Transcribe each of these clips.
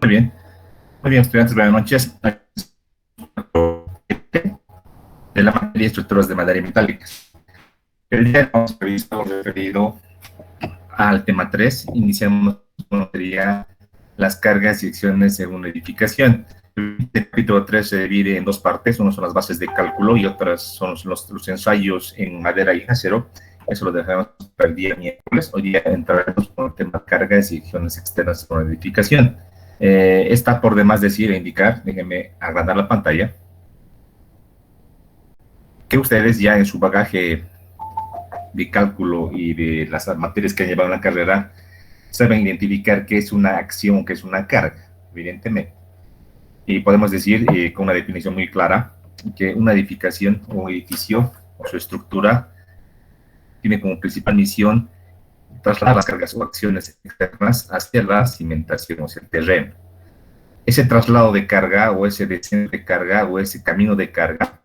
bien. Muy bien, estudiantes, buenas noches. De la materia estructuras de madera y metálicas. El día de hoy hemos visto referido al tema 3. Iniciamos con sería las cargas y acciones en una edificación. El capítulo 3 se divide en dos partes. Uno son las bases de cálculo y otras son los ensayos en madera y acero. Eso lo dejamos para el día miércoles. Hoy día entraremos con el tema cargas y acciones externas en una edificación. Está por demás decir e indicar, déjenme agrandar la pantalla, que ustedes ya en su bagaje de cálculo y de las materias que han llevado en la carrera saben identificar qué es una acción, qué es una carga, evidentemente. Y podemos decir con una definición muy clara que una edificación o edificio o su estructura tiene como principal misión trasladar las cargas o acciones externas hacia la cimentación, o sea, el terreno. Ese traslado de carga o ese descenso de carga o ese camino de carga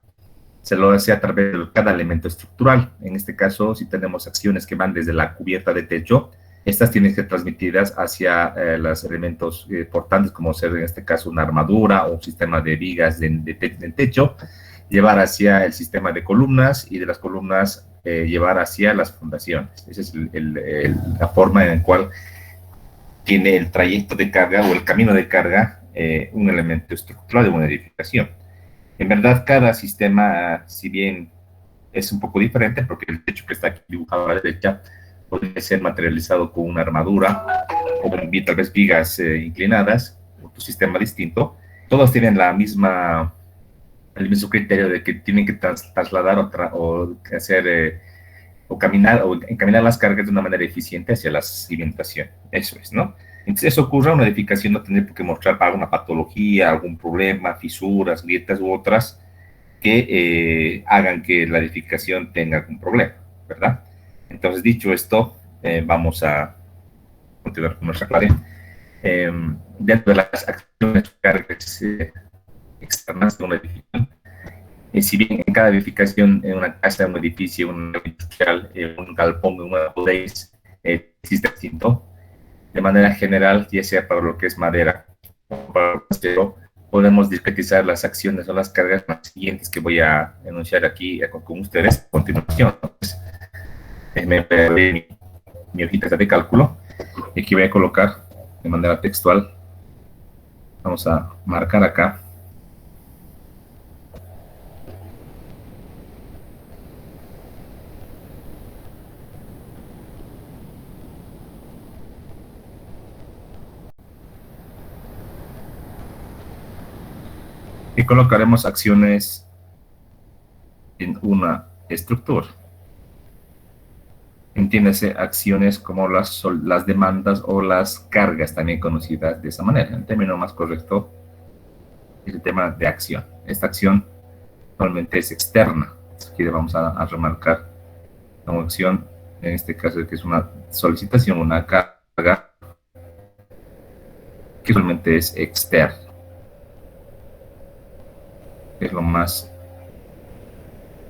se lo hace a través de cada elemento estructural. En este caso, si tenemos acciones que van desde la cubierta de techo, estas tienen que ser transmitidas hacia los elementos portantes, como ser en este caso una armadura o un sistema de vigas de techo, llevar hacia el sistema de columnas y de las columnas llevar hacia las fundaciones. Esa es la forma en la cual tiene el trayecto de carga o el camino de carga un elemento estructural de una edificación. En verdad, cada sistema, si bien es un poco diferente, porque el techo que está aquí dibujado a la derecha puede ser materializado con una armadura o tal vez vigas inclinadas, otro sistema distinto, todos tienen el mismo criterio de que tienen que trasladar o hacer o caminar o encaminar las cargas de una manera eficiente hacia la cimentación. Eso es, ¿no? Entonces, eso ocurre, una edificación no tiene por qué mostrar alguna patología, algún problema, fisuras, grietas u otras que hagan que la edificación tenga algún problema, ¿verdad? Entonces, dicho esto, vamos a continuar con nuestra clase. Dentro de las acciones cargas externas de una edificación, si bien en cada edificación, en una casa, un edificio, un industrial, un galpón, una bodega, existe distinto. De manera general, ya sea para lo que es madera o para lo que es acero, podemos discretizar las acciones o las cargas más siguientes que voy a enunciar aquí con ustedes a continuación. Entonces, me pegaré mi hojita de cálculo y aquí voy a colocar de manera textual. Vamos a marcar acá y colocaremos acciones en una estructura. Entiéndase acciones como las demandas o las cargas, también conocidas de esa manera. El término más correcto es el tema de acción. Esta acción normalmente es externa. Aquí le vamos a remarcar como acción, en este caso que es una solicitación, una carga, que realmente es externa. Es lo más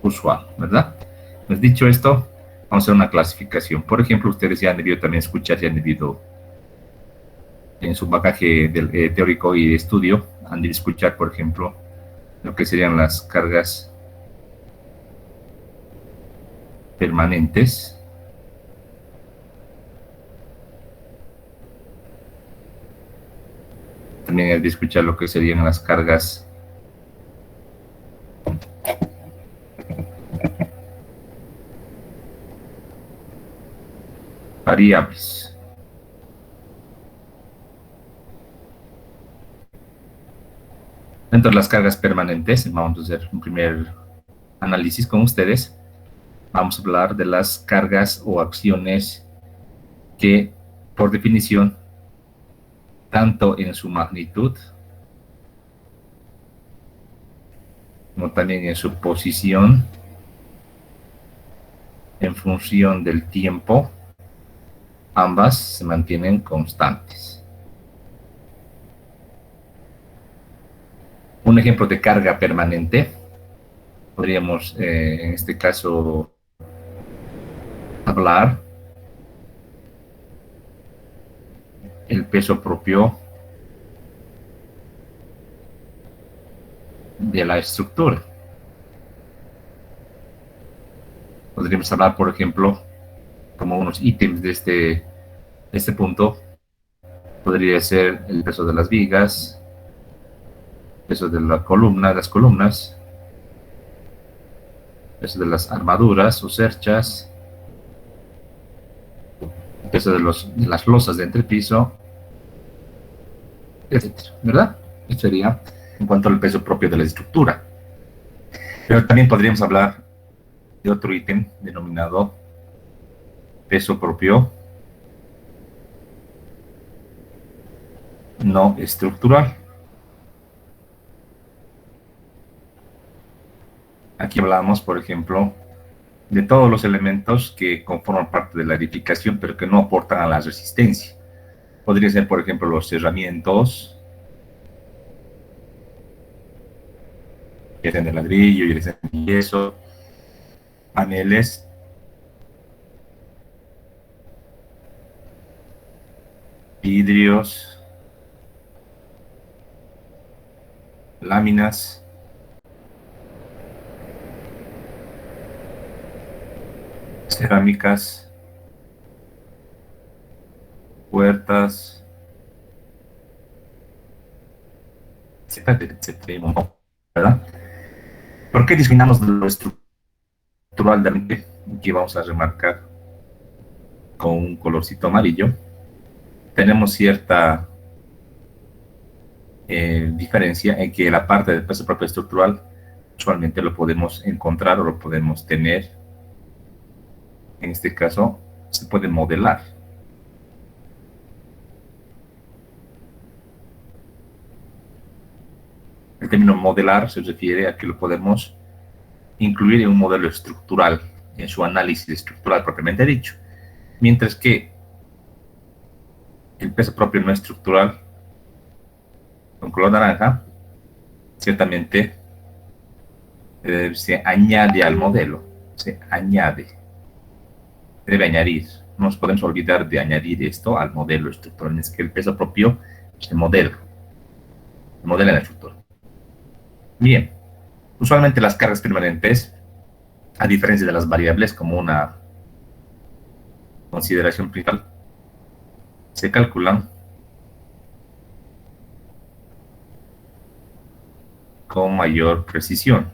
usual, ¿verdad? Pues dicho esto, vamos a hacer una clasificación. Por ejemplo, ustedes ya han debido también escuchar, ya han debido en su bagaje teórico y de estudio, han de escuchar, por ejemplo, lo que serían las cargas permanentes, también han de escuchar lo que serían las cargas variables. Dentro de las cargas permanentes, vamos a hacer un primer análisis con ustedes. Vamos a hablar de las cargas o acciones que, por definición, tanto en su magnitud como también en su posición, en función del tiempo, ambas se mantienen constantes. Un ejemplo de carga permanente, podríamos en este caso hablar el peso propio de la estructura. Podríamos hablar, por ejemplo, como unos ítems de este punto, podría ser el peso de las vigas, peso de la columna, las columnas, peso de las armaduras o cerchas, peso de las losas de entrepiso, etcétera, ¿verdad? Esto sería en cuanto al peso propio de la estructura. Pero también podríamos hablar de otro ítem denominado peso propio no estructural. Aquí hablamos, por ejemplo, de todos los elementos que conforman parte de la edificación, pero que no aportan a la resistencia. Podría ser, por ejemplo, los cerramientos, ya sean de ladrillo, ya sean de yeso, paneles, vidrios, láminas, cerámicas, puertas, etcétera, etcétera, ¿verdad? ¿Por qué discriminamos lo estructural de mente? Aquí vamos a remarcar con un colorcito amarillo. Tenemos cierta diferencia en que la parte del peso propio estructural usualmente lo podemos encontrar o lo podemos tener. En este caso, se puede modelar. El término modelar se refiere a que lo podemos incluir en un modelo estructural, en su análisis estructural propiamente dicho. Mientras que el peso propio no estructural, con color naranja, ciertamente se añade al modelo, se añade, debe añadir. No nos podemos olvidar de añadir esto al modelo estructural, es que el peso propio se modela en la estructura. Bien, usualmente las cargas permanentes, a diferencia de las variables como una consideración principal, se calculan con mayor precisión.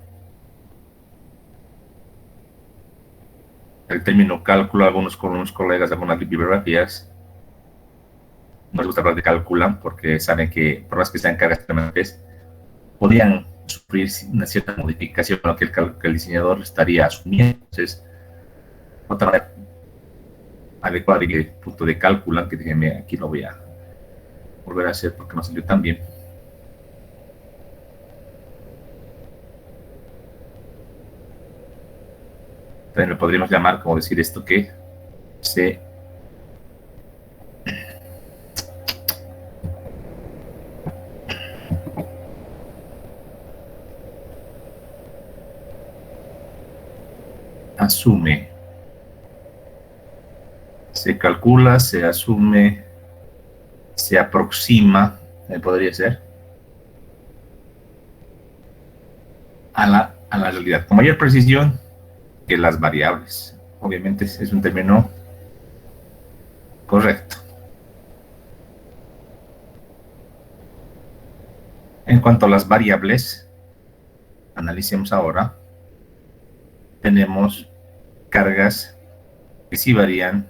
El término cálculo, algunos colegas de algunas bibliografías no les gusta hablar de cálculo porque saben que por más que sean cargas permanentes, podrían sufrir una cierta modificación que el diseñador estaría asumiendo. Entonces, otra manera adecuada de punto de cálculo, que déjenme aquí lo voy a volver a hacer porque no salió tan bien. También lo podríamos llamar, como decir esto, que se asume, se calcula, se asume, se aproxima, podría ser, a la realidad, con mayor precisión que las variables. Obviamente es un término correcto. En cuanto a las variables, analicemos ahora. Tenemos cargas que sí varían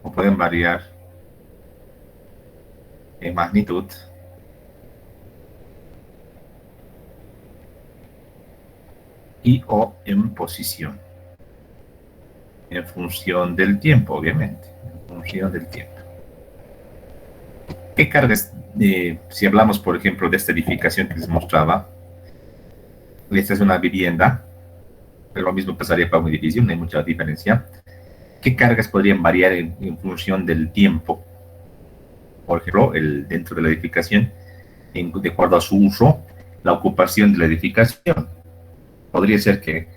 o pueden variar en magnitud y o en posición, en función del tiempo, obviamente, en función del tiempo. ¿Qué cargas? Si hablamos, por ejemplo, de esta edificación que les mostraba, esta es una vivienda, pero lo mismo pasaría para un edificio, no hay mucha diferencia. ¿Qué cargas podrían variar en función del tiempo? Por ejemplo, dentro de la edificación, de acuerdo a su uso, la ocupación de la edificación. Podría ser que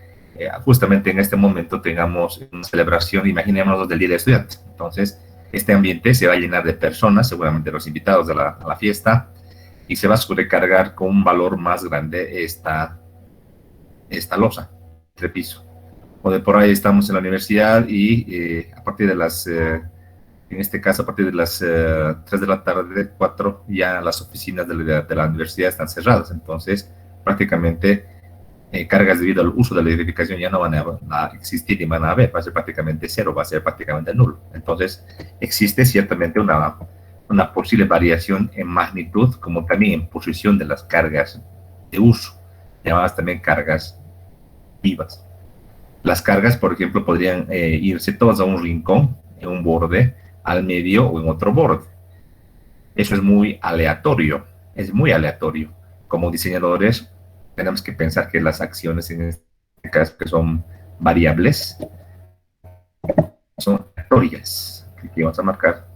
justamente en este momento tengamos una celebración, imaginémonos del Día del Estudiante. Entonces, este ambiente se va a llenar de personas, seguramente los invitados a la fiesta, y se va a sobrecargar con un valor más grande esta losa, este piso. O de por ahí estamos en la universidad y a partir de las, en este caso, a partir de las 3 de la tarde, 4, ya las oficinas de la universidad están cerradas. Entonces, prácticamente cargas debido al uso de la edificación ya no van a existir y van a haber, va a ser prácticamente cero, va a ser prácticamente nulo. Entonces, existe ciertamente una posible variación en magnitud, como también en posición de las cargas de uso, llamadas también cargas vivas. Las cargas, por ejemplo, podrían irse todas a un rincón, en un borde, al medio o en otro borde. Eso es muy aleatorio, es muy aleatorio. Como diseñadores, tenemos que pensar que las acciones en este caso que son variables, son aleatorias. Aquí vamos a marcar,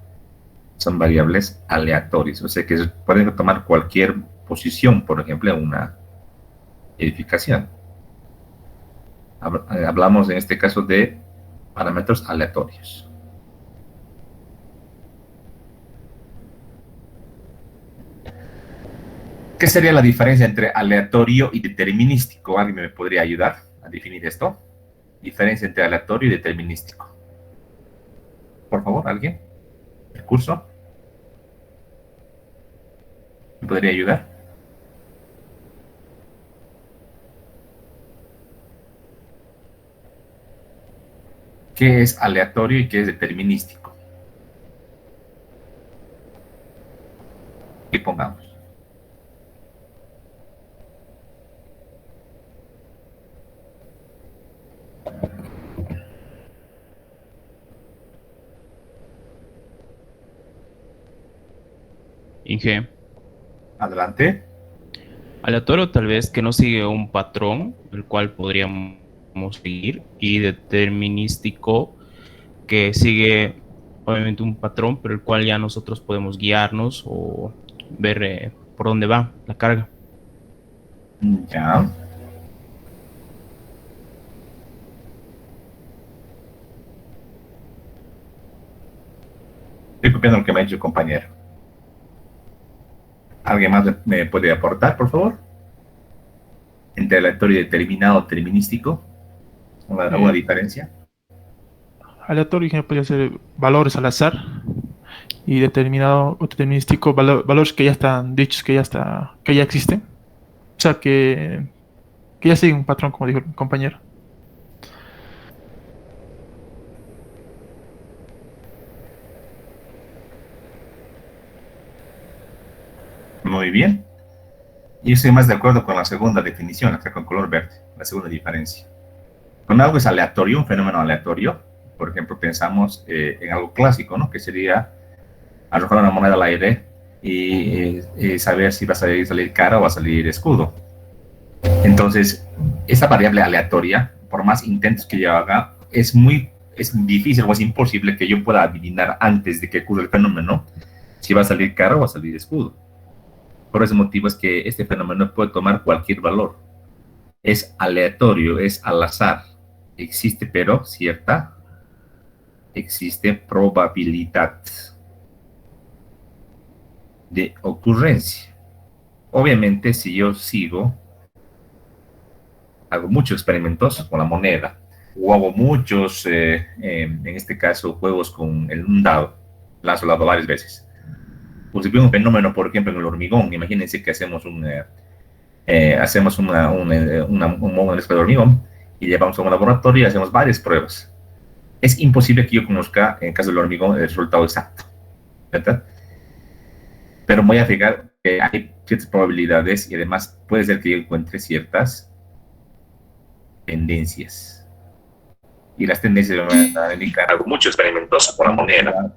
son variables aleatorias. O sea que pueden tomar cualquier posición, por ejemplo, en una edificación. Hablamos en este caso de parámetros aleatorios. ¿Qué sería la diferencia entre aleatorio y determinístico? ¿Alguien me podría ayudar a definir esto? Diferencia entre aleatorio y determinístico. Por favor, ¿alguien? ¿El curso? ¿Me podría ayudar? ¿Qué es aleatorio y qué es determinístico? ¿Qué pongamos? Inge. Adelante. Aleatorio tal vez que no sigue un patrón, el cual podríamos seguir, y determinístico que sigue obviamente un patrón, pero el cual ya nosotros podemos guiarnos o ver por dónde va la carga. Ya. Estoy copiando lo que me ha dicho el compañero. ¿Alguien más me puede aportar, por favor? Entre aleatorio y determinado, determinístico. ¿Alguna Eh, diferencia? Aleatorio podría ser valores al azar y determinado o determinístico valores que ya están dichos, que ya existen. O sea que ya siguen un patrón, como dijo el compañero. Muy bien. Y estoy más de acuerdo con la segunda definición, acá con color verde, la segunda diferencia. Cuando algo es aleatorio, un fenómeno aleatorio, por ejemplo, pensamos en algo clásico, ¿no? Que sería arrojar una moneda al aire y saber si va a salir cara o va a salir escudo. Entonces, esa variable aleatoria, por más intentos que yo haga, es difícil o es imposible que yo pueda adivinar antes de que ocurra el fenómeno si va a salir cara o va a salir escudo. Por ese motivo es que este fenómeno puede tomar cualquier valor. Es aleatorio, es al azar. Existe, pero existe probabilidad de ocurrencia. Obviamente, si yo hago muchos experimentos con la moneda, o hago muchos, en este caso, juegos con un dado, lanzo el dado varias veces. O si veo un fenómeno, por ejemplo, en el hormigón, imagínense que hacemos un modo de hormigón y llevamos a un laboratorio y hacemos varias pruebas. Es imposible que yo conozca, en el caso del hormigón, el resultado exacto, ¿verdad? Pero voy a fijar que hay ciertas probabilidades y además puede ser que yo encuentre ciertas tendencias. Y las tendencias me van a indicar algo. Muchos experimentos con la moneda.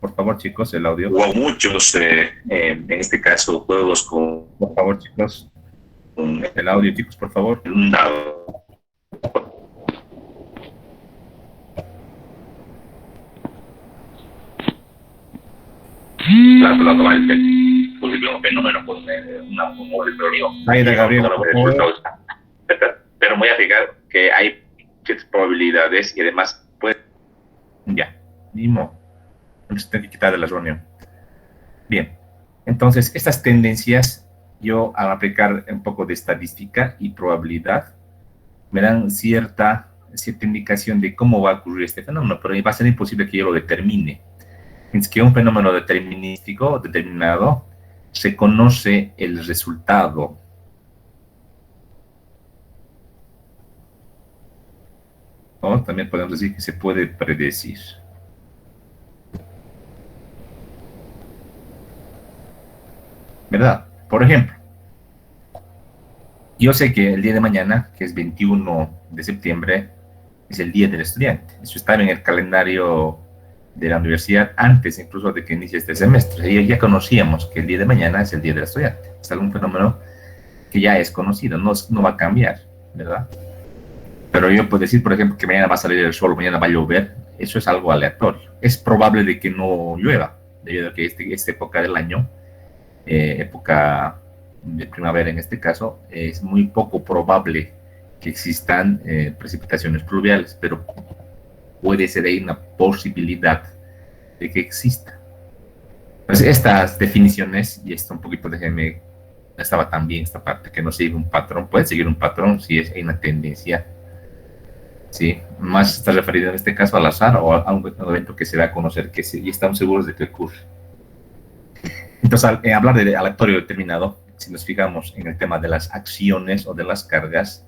Por favor, chicos, el audio. Hubo muchos, en este caso, juegos con. Por favor, chicos, con el audio, chicos, por favor. Un dado. La pelota va a ser un fenómeno con un modelo de teoría. Ahí está, Gabriel. Pero voy a fijar que hay ciertas probabilidades y además puede. Ya, mismo. Entonces tengo que quitar de la reunión. Bien. Entonces, estas tendencias, yo al aplicar un poco de estadística y probabilidad, me dan cierta indicación de cómo va a ocurrir este fenómeno, pero va a ser imposible que yo lo determine. Es que un fenómeno determinístico determinado se conoce el resultado. O también podemos decir que se puede predecir. ¿Verdad? Por ejemplo, yo sé que el día de mañana, que es 21 de septiembre, es el Día del Estudiante. Eso estaba en el calendario de la universidad antes incluso de que inicie este semestre. Y ya conocíamos que el día de mañana es el Día del Estudiante. Es algún fenómeno que ya es conocido, no va a cambiar, ¿verdad? Pero yo puedo decir, por ejemplo, que mañana va a salir el sol, mañana va a llover. Eso es algo aleatorio. Es probable de que no llueva, debido a que esta época del año, época de primavera en este caso, es muy poco probable que existan precipitaciones pluviales, pero puede ser ahí una posibilidad de que exista. Pues estas definiciones, y esto un poquito déjenme, estaba también esta parte que no sigue un patrón, puede seguir un patrón si hay una tendencia, ¿sí? Más está referido en este caso al azar o a un evento que se da a conocer que y estamos seguros de que ocurre. Entonces, al hablar de aleatorio determinado, si nos fijamos en el tema de las acciones o de las cargas,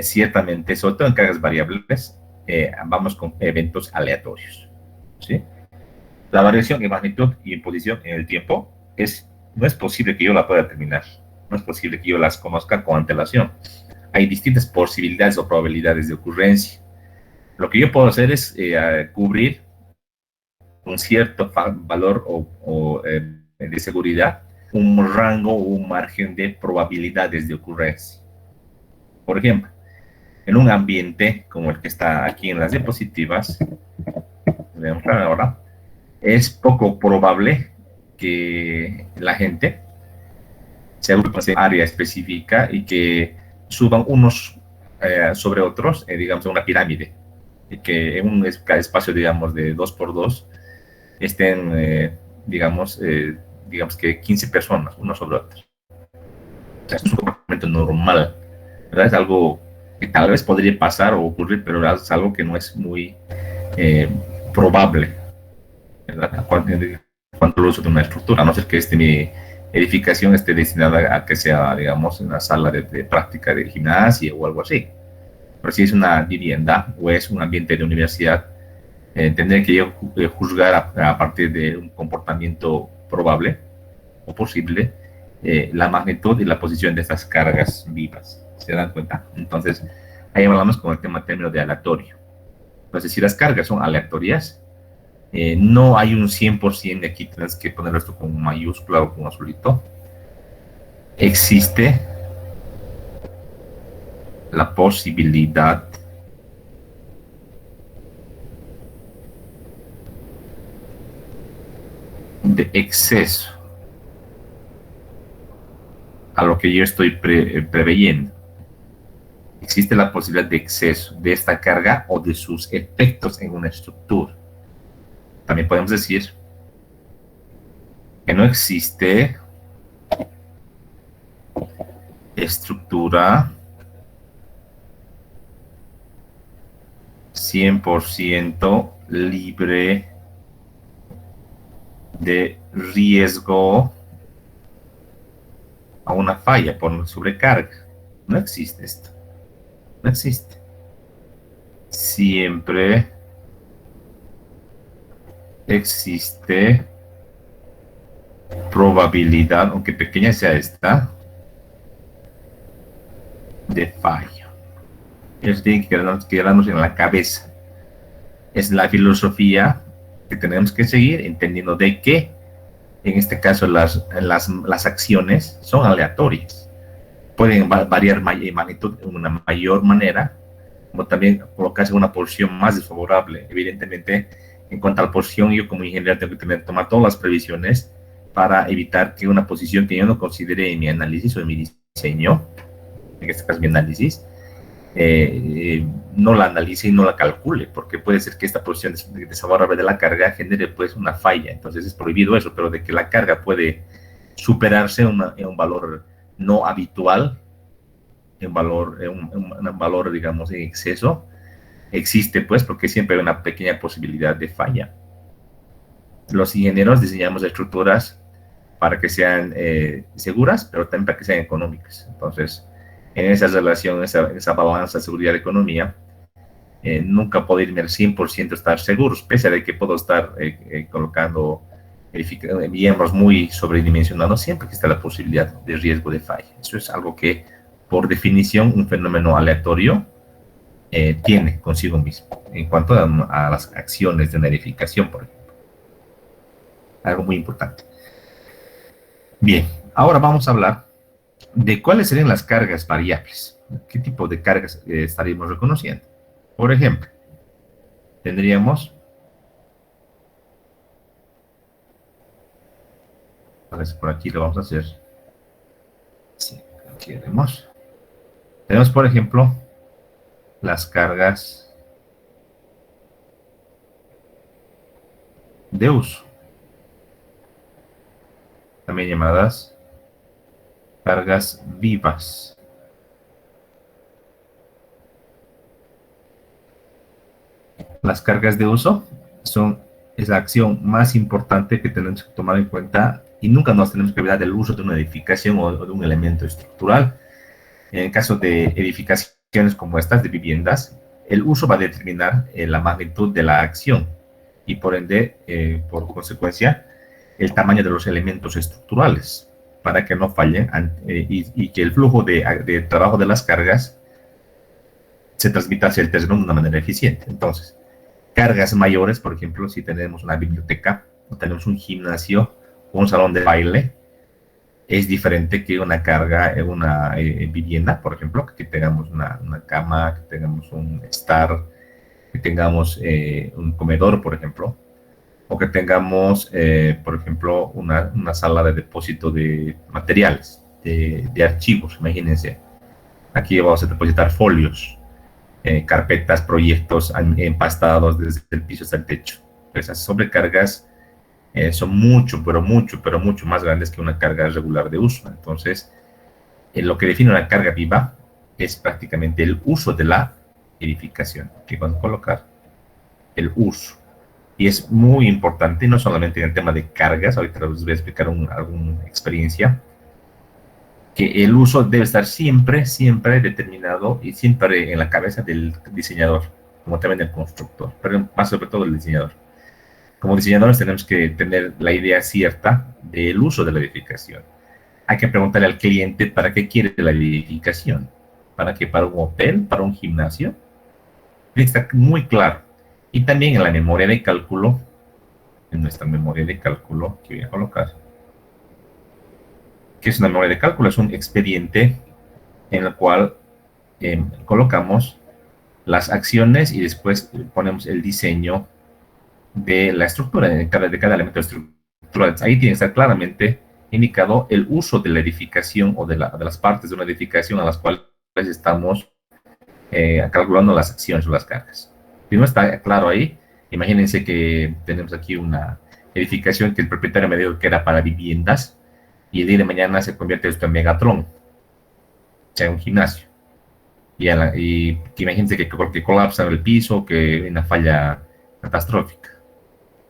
ciertamente, sobre todo en cargas variables, vamos con eventos aleatorios, ¿sí? La variación en magnitud y en posición en el tiempo no es posible que yo la pueda determinar, no es posible que yo las conozca con antelación. Hay distintas posibilidades o probabilidades de ocurrencia. Lo que yo puedo hacer es cubrir un cierto valor de seguridad, un rango o un margen de probabilidades de ocurrencia. Por ejemplo, en un ambiente como el que está aquí en las diapositivas, voy a mostrar ahora, es poco probable que la gente se agrupe en área específica y que suban unos sobre otros, digamos, en una pirámide, y que en un espacio, digamos, de 2x2 estén, digamos que 15 personas, unos sobre otros. O sea, es un comportamiento normal, ¿verdad? Es algo que tal vez podría pasar o ocurrir, pero es algo que no es muy probable, ¿verdad? Cuanto al uso de una estructura, a no ser que mi edificación esté destinada a que sea, digamos, una sala de práctica de gimnasia o algo así. Pero si es una vivienda o es un ambiente de universidad, tendré que yo juzgar a partir de un comportamiento probable o posible la magnitud y la posición de estas cargas vivas. ¿Se dan cuenta? Entonces, ahí hablamos con el término de aleatorio. Entonces, si las cargas son aleatorias, no hay un 100%, aquí tienes que poner esto con mayúscula o con azulito. Existe la posibilidad de exceso a lo que yo estoy preveyendo. Existe la posibilidad de exceso de esta carga o de sus efectos en una estructura. También podemos decir que no existe estructura 100% libre de riesgo a una falla por sobrecarga. No existe esto. No existe. Siempre existe probabilidad, aunque pequeña sea esta, de fallo. Eso tiene que quedarnos en la cabeza. Es la filosofía que tenemos que seguir, entendiendo de que, en este caso, las acciones son aleatorias. Pueden variar en magnitud de una mayor manera, como también colocarse en una posición más desfavorable. Evidentemente, en cuanto a la posición, yo como ingeniero tengo que tomar todas las previsiones para evitar que una posición que yo no considere en mi análisis o en mi diseño, en este caso mi análisis, no la analice y no la calcule, porque puede ser que esta posición desfavorable de la carga genere pues una falla. Entonces es prohibido eso, pero de que la carga puede superarse en un valor no habitual, un valor, digamos, en exceso, existe, pues, porque siempre hay una pequeña posibilidad de falla. Los ingenieros diseñamos estructuras para que sean seguras, pero también para que sean económicas. Entonces, en esa relación, esa balanza seguridad-economía, nunca puedo irme al 100% estar seguros, pese a que puedo estar colocando miembros muy sobredimensionados, siempre que está la posibilidad de riesgo de falla. Eso es algo que, por definición, un fenómeno aleatorio tiene consigo mismo, en cuanto a las acciones de una edificación, por ejemplo. Algo muy importante. Bien, ahora vamos a hablar de cuáles serían las cargas variables. ¿Qué tipo de cargas estaríamos reconociendo? Por ejemplo, tendríamos, por aquí lo vamos a hacer. Sí, aquí tenemos, por ejemplo, las cargas de uso, también llamadas cargas vivas. Las cargas de uso es la acción más importante que tenemos que tomar en cuenta y nunca nos tenemos que olvidar del uso de una edificación o de un elemento estructural. En el caso de edificaciones como estas, de viviendas, el uso va a determinar la magnitud de la acción y por ende, por consecuencia, el tamaño de los elementos estructurales para que no fallen y que el flujo de trabajo de las cargas se transmita hacia el terreno de una manera eficiente. Entonces, cargas mayores, por ejemplo, si tenemos una biblioteca o tenemos un gimnasio o un salón de baile, es diferente que una carga en una vivienda, por ejemplo, que tengamos una cama, que tengamos un estar, que tengamos un comedor, por ejemplo, o que tengamos, por ejemplo, una sala de depósito de materiales, de archivos. Imagínense, aquí vamos a depositar folios, carpetas, proyectos empastados desde el piso hasta el techo. Esas sobrecargas son mucho, pero mucho más grandes que una carga regular de uso. Entonces, lo que define una carga viva es prácticamente el uso de la edificación. Aquí vamos a colocar el uso. Y es muy importante, no solamente en el tema de cargas, ahorita les voy a explicar alguna experiencia, que el uso debe estar siempre determinado y siempre en la cabeza del diseñador, como también del constructor, pero más sobre todo el diseñador. Como diseñadores tenemos que tener la idea cierta del uso de la edificación. Hay que preguntarle al cliente para qué quiere la edificación. ¿Para qué? ¿Para un hotel? ¿Para un gimnasio? Está muy claro. Y también en la memoria de cálculo, en nuestra memoria de cálculo, que voy a colocar. ¿Qué es una memoria de cálculo? Es un expediente en el cual colocamos las acciones y después ponemos el diseño de la estructura, de cada elemento estructural. Ahí tiene que estar claramente indicado el uso de la edificación o de las partes de una edificación a las cuales estamos calculando las acciones o las cargas. Si no está claro ahí, imagínense que tenemos aquí una edificación que el propietario me dijo que era para viviendas y el día de mañana se convierte esto en Megatron, o sea, un gimnasio. Y que imagínense que colapsa el piso, que hay una falla catastrófica.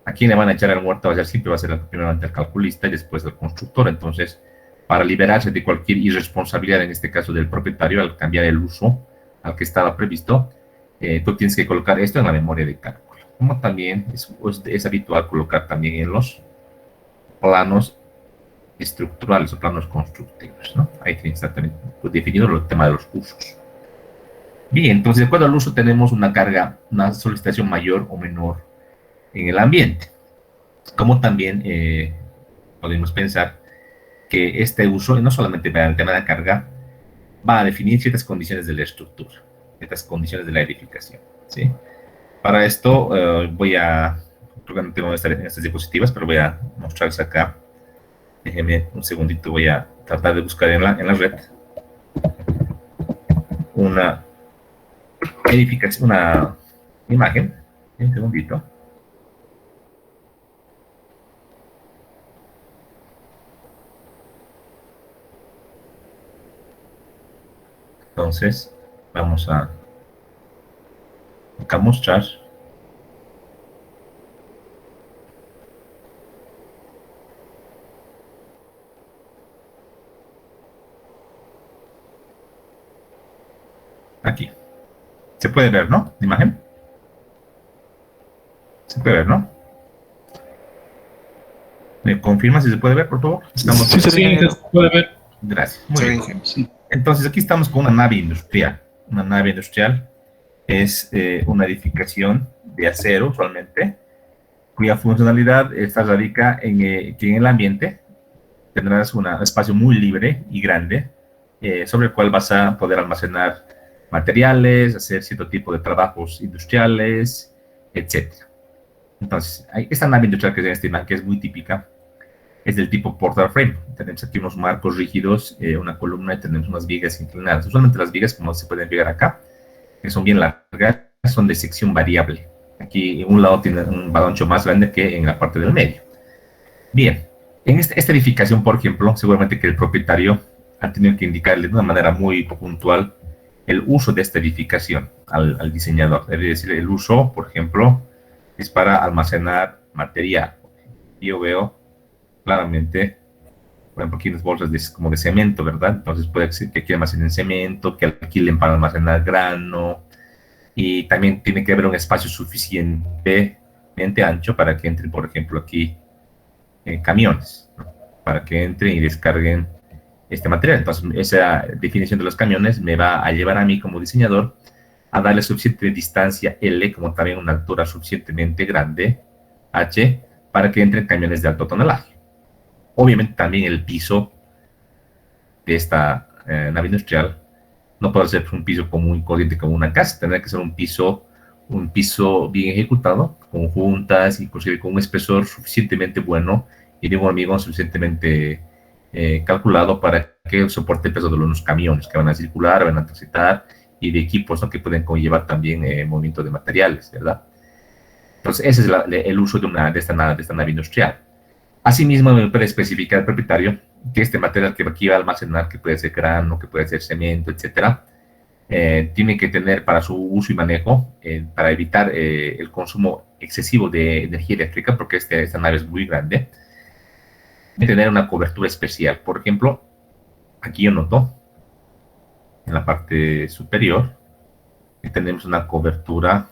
¿A quién le van a echar el muerto? Va a ser primeramente el calculista y después el constructor. Entonces, para liberarse de cualquier irresponsabilidad, en este caso del propietario, al cambiar el uso al que estaba previsto, tú tienes que colocar esto en la memoria de cálculo. Como también es habitual colocar también en los planos estructurales o planos constructivos, ¿no? Ahí tiene que estar también definido el tema de los usos. Bien, entonces, de acuerdo al uso, tenemos una carga, una solicitación mayor o menor en el ambiente. Como también podemos pensar que este uso, no solamente para el tema de la carga, va a definir ciertas condiciones de la estructura, ciertas condiciones de la edificación, ¿sí? Para esto creo que no tengo en estas diapositivas, pero voy a mostrarles acá. Déjenme un segundito, voy a tratar de buscar en la red una edificación, una imagen. Un segundito. Entonces, vamos a acá mostrar. Aquí. Se puede ver, ¿no? La imagen. Se puede ver, ¿no? ¿Me confirma si se puede ver, por favor? Estamos Sí, se puede ver. Gracias. Muy bien. Sí. Entonces, aquí estamos con una nave industrial. Una nave industrial es una edificación de acero, usualmente, cuya funcionalidad radica en que en el ambiente tendrás un espacio muy libre y grande, sobre el cual vas a poder almacenar materiales, hacer cierto tipo de trabajos industriales, etc. Entonces, esta nave industrial que es en esta imagen, que es muy típica, es del tipo portal frame. Tenemos aquí unos marcos rígidos, una columna, y tenemos unas vigas inclinadas. Usualmente las vigas, como se pueden ver acá, que son bien largas, son de sección variable. Aquí en un lado tiene un baloncho más grande que en la parte del medio. Bien, en esta edificación, por ejemplo, seguramente que el propietario ha tenido que indicarle de una manera muy puntual el uso de esta edificación al diseñador. Es decir, el uso, por ejemplo, es para almacenar material. Yo veo claramente, por ejemplo, aquí unas bolsas como de cemento, ¿verdad? Entonces puede ser que aquí almacenen cemento, que alquilen para almacenar grano, y también tiene que haber un espacio suficientemente ancho para que entren, por ejemplo, aquí camiones, ¿no? Para que entren y descarguen este material. Entonces, esa definición de los camiones me va a llevar a mí como diseñador a darle suficiente distancia L, como también una altura suficientemente grande, H, para que entren camiones de alto tonelaje. Obviamente también el piso de esta nave industrial no puede ser un piso común y corriente como una casa, tendrá que ser un piso bien ejecutado, con juntas, inclusive con un espesor suficientemente bueno y de un hormigón suficientemente calculado para que soporte el peso de los camiones que van a circular, van a transitar, y de equipos, ¿no?, que pueden conllevar también movimiento de materiales, ¿verdad? Entonces, ese es el uso de esta nave industrial. Asimismo, me puede especificar el propietario que este material que aquí va a almacenar, que puede ser grano, que puede ser cemento, etcétera, tiene que tener para su uso y manejo, para evitar el consumo excesivo de energía eléctrica, porque esta nave es muy grande, tener una cobertura especial. Por ejemplo, aquí yo noto, en la parte superior, que tenemos una cobertura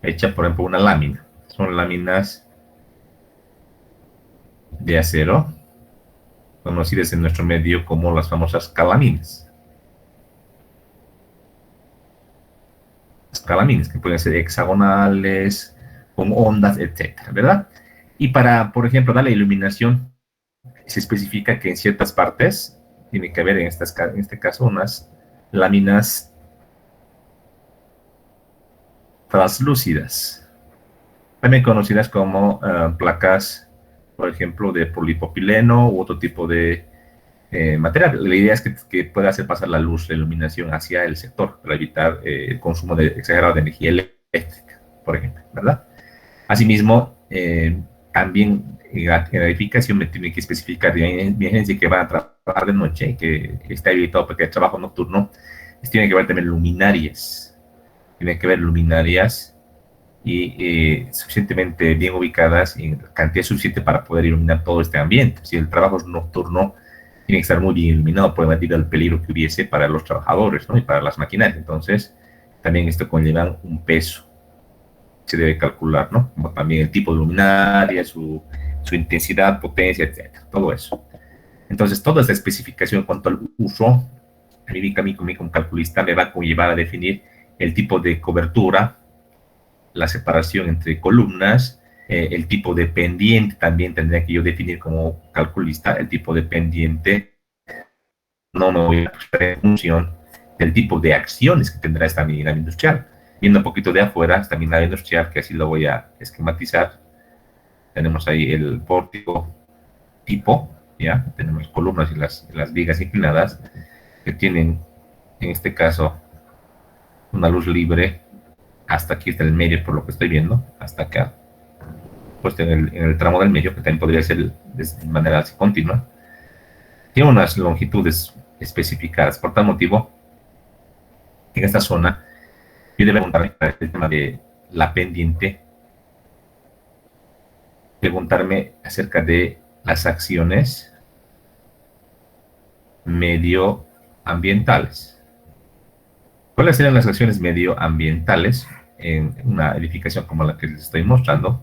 hecha, por ejemplo, una lámina. Son láminas de acero, conocidas en nuestro medio como las famosas calaminas. Las calaminas, que pueden ser hexagonales, con ondas, etcétera, ¿verdad? Y para, por ejemplo, darle iluminación, se especifica que en ciertas partes tiene que haber, en este caso, unas láminas translúcidas, también conocidas como placas, por ejemplo, de polipropileno u otro tipo de material. La idea es que pueda hacer pasar la luz, la iluminación hacia el sector para evitar el consumo exagerado de energía eléctrica, por ejemplo, ¿verdad? Asimismo, también en la edificación me tiene que especificar bien que van a trabajar de noche y que está habilitado para que el trabajo nocturno. Tiene que haber también luminarias. Tiene que haber luminarias y suficientemente bien ubicadas en cantidad suficiente para poder iluminar todo este ambiente. Si el trabajo es nocturno, tiene que estar muy bien iluminado por evitar el peligro que hubiese para los trabajadores, ¿no?, y para las maquinarias. Entonces, también esto conlleva un peso. Se debe calcular, ¿no?, como también el tipo de luminaria, su intensidad, potencia, etcétera, todo eso. Entonces, toda esta especificación en cuanto al uso, a mí como calculista me va a conllevar a definir el tipo de cobertura, la separación entre columnas, el tipo de pendiente también tendría que yo definir como calculista, el tipo de pendiente. No me voy a prestar en función del tipo de acciones que tendrá esta nave industrial. Viendo un poquito de afuera, esta nave industrial, que así lo voy a esquematizar, tenemos ahí el pórtico tipo, ¿ya? Tenemos columnas y las vigas inclinadas, que tienen, en este caso, una luz libre. Hasta aquí está el medio, por lo que estoy viendo, hasta acá, puesto en el tramo del medio, que también podría ser de manera así continua. Tiene unas longitudes especificadas. Por tal motivo, en esta zona, yo debo preguntarme para el tema de la pendiente, preguntarme acerca de las acciones medioambientales. ¿Cuáles serían las acciones medioambientales en una edificación como la que les estoy mostrando?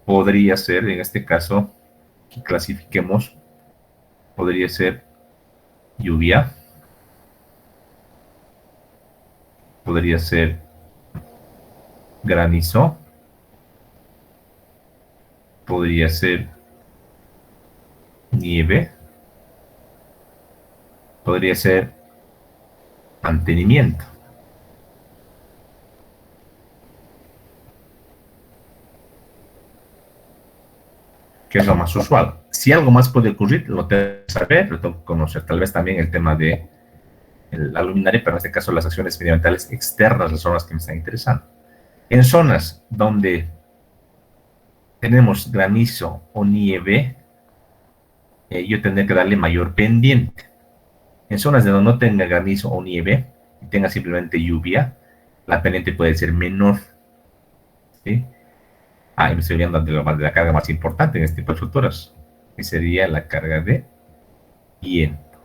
Podría ser, en este caso, que clasifiquemos, podría ser lluvia, podría ser granizo, podría ser nieve, podría ser mantenimiento. Que es lo más usual. Si algo más puede ocurrir, lo tengo que saber, lo tengo que conocer. Tal vez también el tema de la luminaria, pero en este caso las acciones medioambientales externas, las zonas que me están interesando. En zonas donde tenemos granizo o nieve, yo tendré que darle mayor pendiente. En zonas donde no tenga granizo o nieve y tenga simplemente lluvia, la pendiente puede ser menor. ¿Sí? Y me estoy olvidando de la carga más importante en este tipo de estructuras, que sería la carga de viento.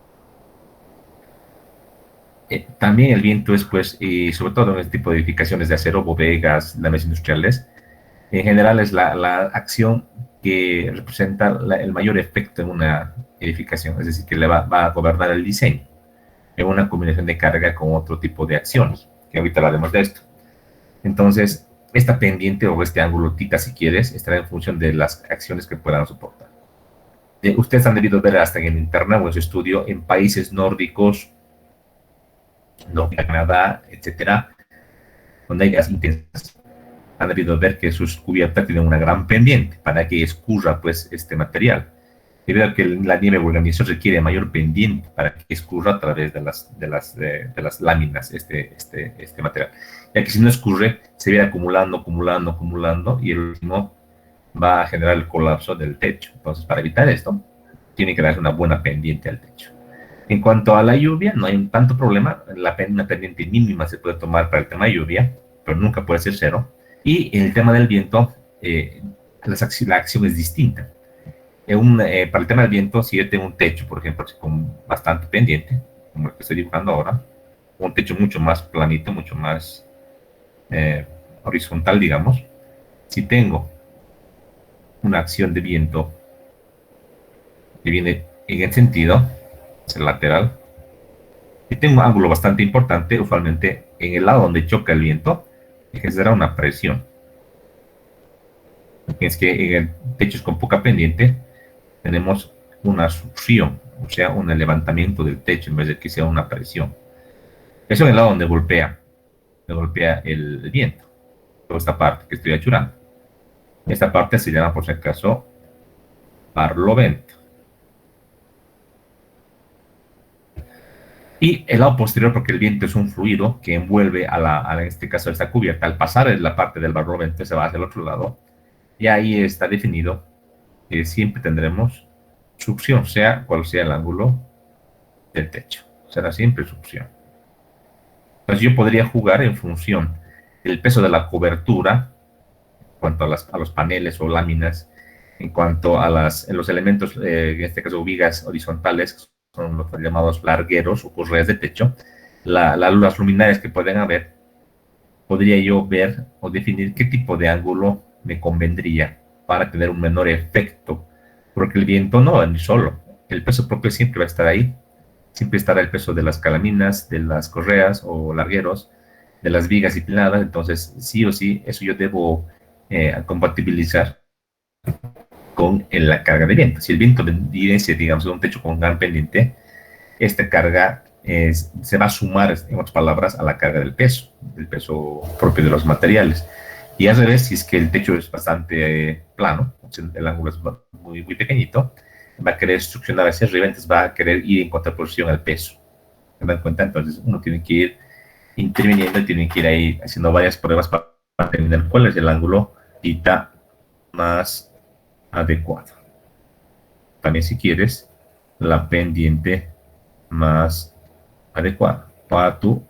También el viento es, pues, sobre todo en este tipo de edificaciones de acero, bodegas, naves industriales, en general es la acción que representa el mayor efecto en una edificación, es decir, que le va a gobernar el diseño, en una combinación de carga con otro tipo de acciones, que ahorita hablaremos de esto. Entonces, esta pendiente o este ángulo tita, si quieres, estará en función de las acciones que puedan soportar. Ustedes han debido ver hasta en internet o en su estudio, en países nórdicos, Canadá, etcétera, donde hay gas intensas, han debido ver que sus cubiertas tienen una gran pendiente para que escurra, pues, este material. Debido a que la nieve o el granizo requiere mayor pendiente para que escurra a través de las láminas este material. Ya que si no escurre, se viene acumulando y el último va a generar el colapso del techo. Entonces, para evitar esto, tiene que darse una buena pendiente al techo. En cuanto a la lluvia, no hay un tanto problema. Una pendiente mínima se puede tomar para el tema de lluvia, pero nunca puede ser cero. Y en el tema del viento, la acción es distinta. Para el tema del viento, si yo tengo un techo, por ejemplo, con bastante pendiente, como el que estoy dibujando ahora, un techo mucho más planito, mucho más horizontal, digamos, si tengo una acción de viento que viene en el sentido, es el lateral, y tengo un ángulo bastante importante, usualmente en el lado donde choca el viento, ejercerá una presión. Es que en el techos con poca pendiente tenemos una succión, o sea, un levantamiento del techo en vez de que sea una presión. Eso en el lado donde golpea el viento. Toda esta parte que estoy achurando. Esta parte se llama, por si acaso, barlovento. Y el lado posterior, porque el viento es un fluido que envuelve en este caso, esta cubierta. Al pasar en la parte del barlovento, se va hacia el otro lado. Y ahí está definido que siempre tendremos succión, sea cual sea el ángulo del techo. Será siempre succión. Entonces yo podría jugar en función del peso de la cobertura, en cuanto a los paneles o láminas, en cuanto a los elementos, en este caso vigas horizontales, son los llamados largueros o correas de techo, las luminarias que pueden haber, podría yo ver o definir qué tipo de ángulo me convendría para tener un menor efecto, porque el viento no va ni solo, el peso propio siempre va a estar ahí, siempre estará el peso de las calaminas, de las correas o largueros, de las vigas inclinadas. Entonces sí o sí, eso yo debo compatibilizar con la carga de viento. Si el viento viene, digamos, de un techo con gran pendiente, esta carga se va a sumar, en otras palabras, a la carga del peso propio de los materiales. Y al revés, si es que el techo es bastante plano, el ángulo es muy, muy pequeñito, va a querer succionar hacia arriba, entonces va a querer ir en contraposición al peso. ¿Se dan cuenta? Entonces uno tiene que ir interviniendo y tiene que ir ahí haciendo varias pruebas para determinar cuál es el ángulo theta más adecuado. También, si quieres, la pendiente más adecuada para tu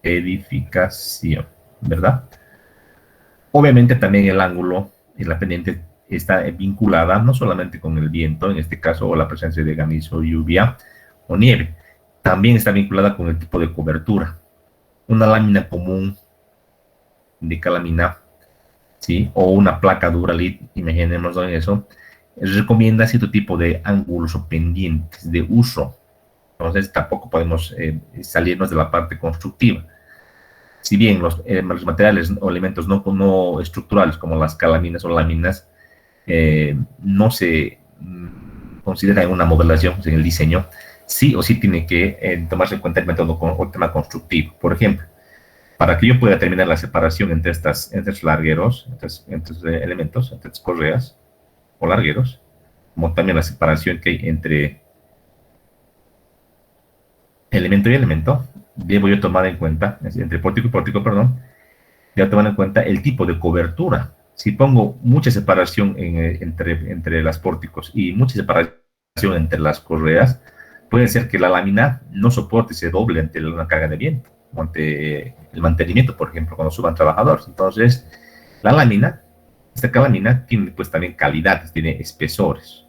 edificación, ¿verdad? Obviamente también el ángulo y la pendiente está vinculada no solamente con el viento, en este caso, o la presencia de granizo, lluvia o nieve, también está vinculada con el tipo de cobertura. Una lámina común de calamina, ¿sí? O una placa Duralit, imaginemos en eso, recomienda cierto tipo de ángulos o pendientes de uso. Entonces tampoco podemos salirnos de la parte constructiva. Si bien los materiales o elementos no estructurales como las calaminas o láminas no se consideran en una modelación, en el diseño, sí o sí tiene que tomarse en cuenta el método o el tema constructivo. Por ejemplo, para que yo pueda terminar la separación entre estos largueros, entre elementos, entre estas correas o largueros, como también la separación que hay entre elemento y elemento, debo yo tomar en cuenta, entre pórtico y pórtico, perdón, debo tomar en cuenta el tipo de cobertura. Si pongo mucha separación entre las pórticos y mucha separación entre las correas, puede ser que la lámina no soporte, se doble ante una carga de viento, o ante el mantenimiento, por ejemplo, cuando suban trabajadores. Entonces, la lámina, esta calamina, tiene pues también calidades, tiene espesores,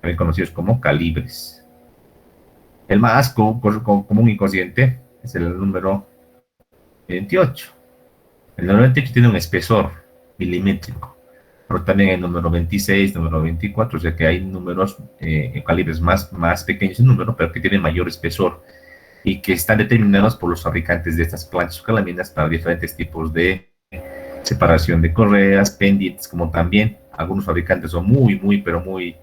también conocidos como calibres. El más común y consciente es el número 28. El número 28 tiene un espesor milimétrico, pero también el número 26, número 24, o sea que hay números calibres más pequeños en número, pero que tienen mayor espesor y que están determinados por los fabricantes de estas planchas o calaminas para diferentes tipos de separación de correas, pendientes, como también algunos fabricantes son pero muy,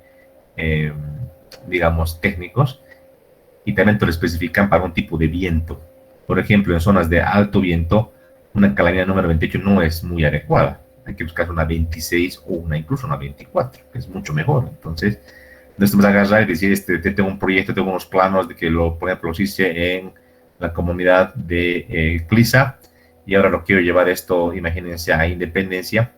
digamos, técnicos, y también te lo especifican para un tipo de viento. Por ejemplo, en zonas de alto viento, una calamina número 28 no es muy adecuada. Hay que buscar una 26 o incluso una 24, que es mucho mejor. Entonces, no estamos a agarrar y decir, tengo un proyecto, tengo unos planos de que por ejemplo, lo hice en la comunidad de Clisa, y ahora lo quiero llevar esto, imagínense, a Independencia,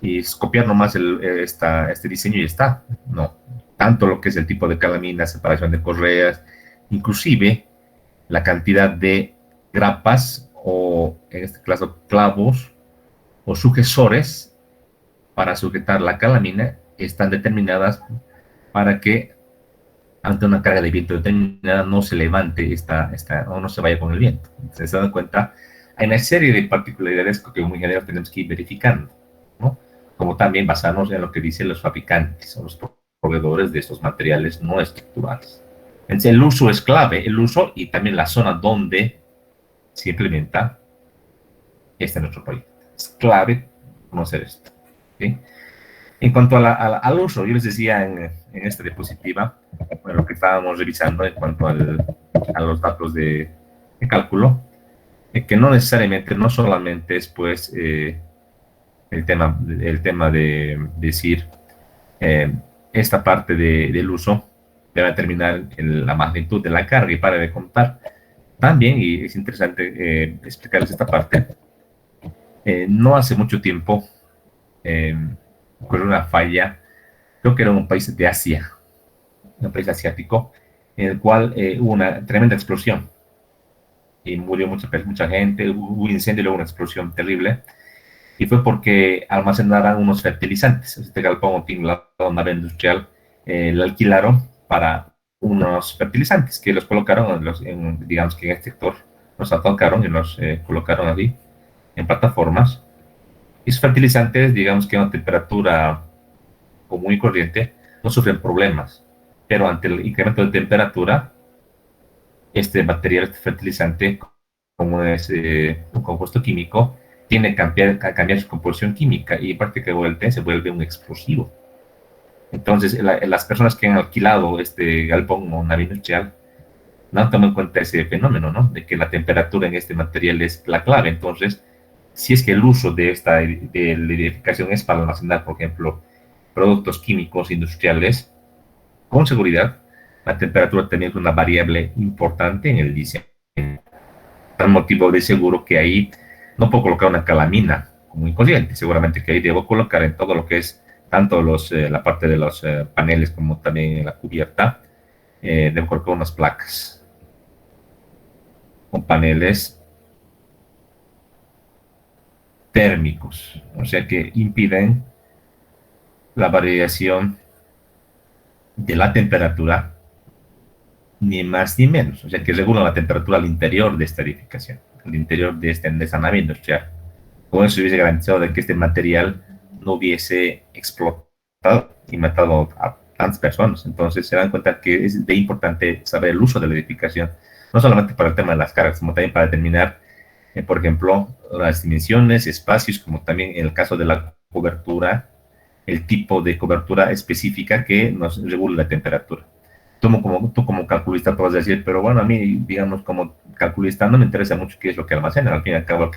y copiar nomás este diseño y ya está. No, tanto lo que es el tipo de calamina, separación de correas, inclusive la cantidad de grapas o, en este caso, clavos o sucesores para sujetar la calamina están determinadas para que ante una carga de viento determinada no se levante o no se vaya con el viento. Se dan cuenta, hay una serie de particularidades que muy general tenemos que ir verificando, ¿no? Como también basarnos en lo que dicen los fabricantes o los proveedores de estos materiales no estructurales. Entonces, el uso es clave, el uso y también la zona donde se implementa nuestro proyecto. Es clave conocer esto, ¿sí? En cuanto al uso, yo les decía en esta diapositiva, bueno, lo que estábamos revisando en cuanto a los datos de cálculo, que no necesariamente, no solamente es pues el tema de decir esta parte del uso debe determinar la magnitud de la carga y para de contar. También, y es interesante explicarles esta parte, no hace mucho tiempo ocurrió una falla, creo que era en un país de Asia, un país asiático, en el cual hubo una tremenda explosión y murió mucha gente, hubo un incendio y luego una explosión terrible, y fue porque almacenaran unos fertilizantes. Este galpón o la nave industrial la alquilaron para unos fertilizantes que los colocaron digamos que en este sector, los atacaron y los colocaron allí en plataformas. Y esos fertilizantes, digamos que a una temperatura común y corriente, no sufren problemas, pero ante el incremento de temperatura, este material, este fertilizante, como es un compuesto químico, tiene que cambiar su composición química y prácticamente se vuelve un explosivo. Entonces, las personas que han alquilado este galpón o nave industrial no han tomado en cuenta ese fenómeno, ¿no? De que la temperatura en este material es la clave. Entonces, si es que el uso de la edificación es para almacenar, por ejemplo, productos químicos industriales, con seguridad, la temperatura también es una variable importante en el diseño. Tal motivo de seguro que ahí no puedo colocar una calamina como inconsciente, seguramente que ahí debo colocar en todo lo que es tanto la parte de los paneles como también en la cubierta, debo colocar unas placas con paneles térmicos, o sea que impiden la variación de la temperatura, ni más ni menos, o sea que regulan la temperatura al interior de esta edificación, al interior de esta nave industrial. Con eso hubiese garantizado de que este material no hubiese explotado y matado a tantas personas. Entonces se dan cuenta que es de importante saber el uso de la edificación, no solamente para el tema de las cargas, sino también para determinar, por ejemplo, las dimensiones, espacios, como también en el caso de la cobertura, el tipo de cobertura específica que nos regule la temperatura. Tú como calculista puedes decir, pero bueno, a mí, digamos, como calculista no me interesa mucho qué es lo que almacena, al fin y al cabo,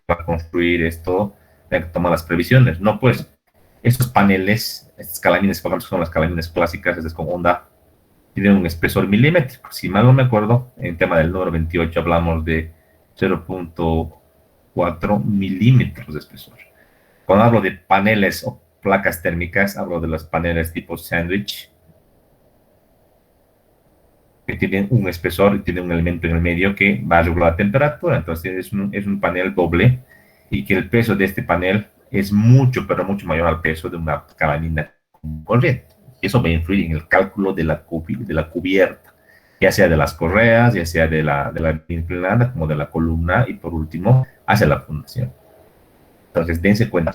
para construir esto, hay que tomar las previsiones. No, pues, estos paneles, estas calaminas, por ejemplo, son las calaminas clásicas, estas con onda, tienen un espesor milimétrico. Si mal no me acuerdo, en tema del número 28 hablamos de 0.4 milímetros de espesor. Cuando hablo de paneles o placas térmicas, hablo de los paneles tipo sándwich, que tienen un espesor y tienen un elemento en el medio que va a regular la temperatura. Entonces es un panel doble y que el peso de este panel es mucho, pero mucho mayor al peso de una calamina corriente. Y eso va a influir en el cálculo de la cubierta, ya sea de las correas, ya sea de la inclinada, como de la columna, y por último, hacia la fundación. Entonces, dense cuenta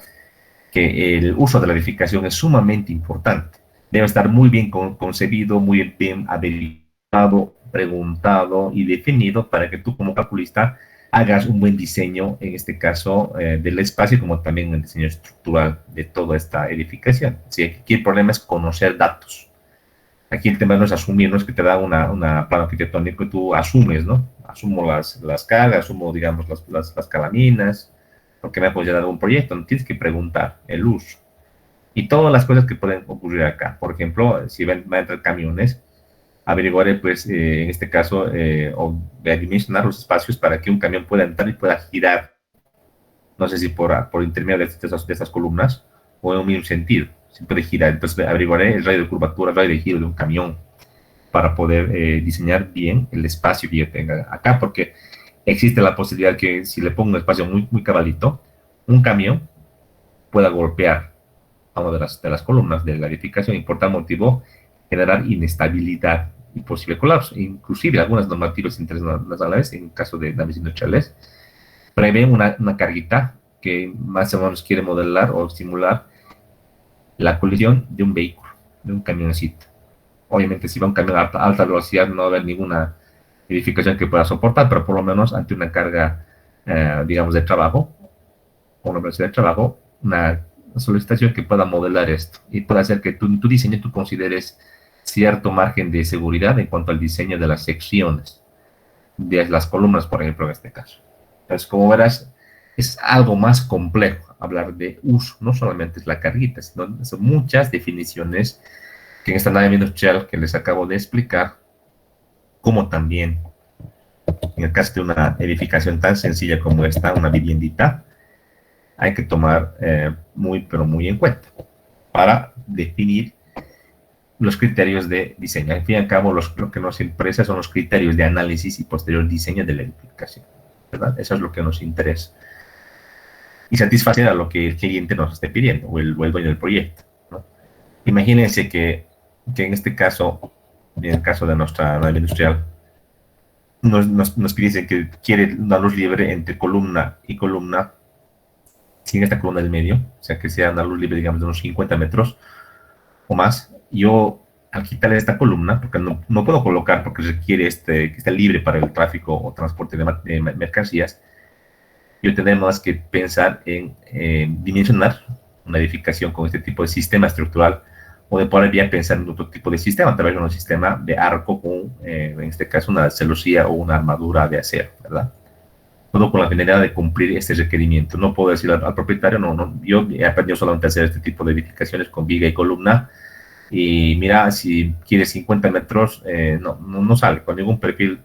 que el uso de la edificación es sumamente importante. Debe estar muy bien concebido, muy bien averiguado, preguntado y definido para que tú como calculista hagas un buen diseño, en este caso, del espacio, como también el diseño estructural de toda esta edificación. ¿Sí? Aquí el problema es conocer datos. Aquí el tema no es asumir, no es que te da una plano arquitectónico y tú asumes, ¿no? Asumo las cargas, asumo, digamos, las calaminas, porque me ha apoyado algún proyecto. No tienes que preguntar el uso. Y todas las cosas que pueden ocurrir acá. Por ejemplo, si van a entrar camiones, averiguaré, pues, en este caso, o dimensionar los espacios para que un camión pueda entrar y pueda girar. No sé si por intermedio de estas columnas o en un mismo sentido. Se puede girar. Entonces, averiguaré el radio de curvatura, el radio de giro de un camión para poder diseñar bien el espacio que yo tenga acá, porque existe la posibilidad que si le pongo un espacio muy, muy cabalito, un camión pueda golpear a una de las columnas de la edificación y por tal motivo generar inestabilidad y posible colapso. Inclusive algunas normativas internacionales, en caso de naves industriales, prevén una carguita que más o menos quiere modelar o simular la colisión de un vehículo, de un camioncito. Obviamente si va un camión a alta velocidad no va a haber ninguna edificación que pueda soportar, pero por lo menos ante una carga, digamos, de trabajo, o una velocidad de trabajo, una solicitación que pueda modelar esto y pueda hacer que tu diseño tú consideres cierto margen de seguridad en cuanto al diseño de las secciones, de las columnas, por ejemplo, en este caso. Entonces, como verás, es algo más complejo hablar de uso, no solamente es la carguita, sino son muchas definiciones que en esta nave industrial que les acabo de explicar, como también en el caso de una edificación tan sencilla como esta, una viviendita, hay que tomar muy, pero muy en cuenta para definir los criterios de diseño. Al fin y al cabo, lo que nos interesa son los criterios de análisis y posterior diseño de la edificación, ¿verdad? Eso es lo que nos interesa. Y satisfacer a lo que el cliente nos esté pidiendo, o el dueño del proyecto, ¿no? Imagínense que en este caso, en el caso de nuestra nave industrial, nos dicen que quiere una luz libre entre columna y columna, sin esta columna del medio, o sea, que sea una luz libre, digamos, de unos 50 metros o más. Yo, al quitarle esta columna, porque no puedo colocar, porque requiere que esté libre para el tráfico o transporte de mercancías, yo tenemos que pensar en dimensionar una edificación con este tipo de sistema estructural, o de poder ya pensar en otro tipo de sistema, a través de un sistema de arco con, en este caso, una celosía o una armadura de acero, ¿verdad? Todo con la finalidad de cumplir este requerimiento. No puedo decir al propietario, yo he aprendido solamente a hacer este tipo de edificaciones con viga y columna, y mira, si quieres 50 metros, no sale con ningún perfil,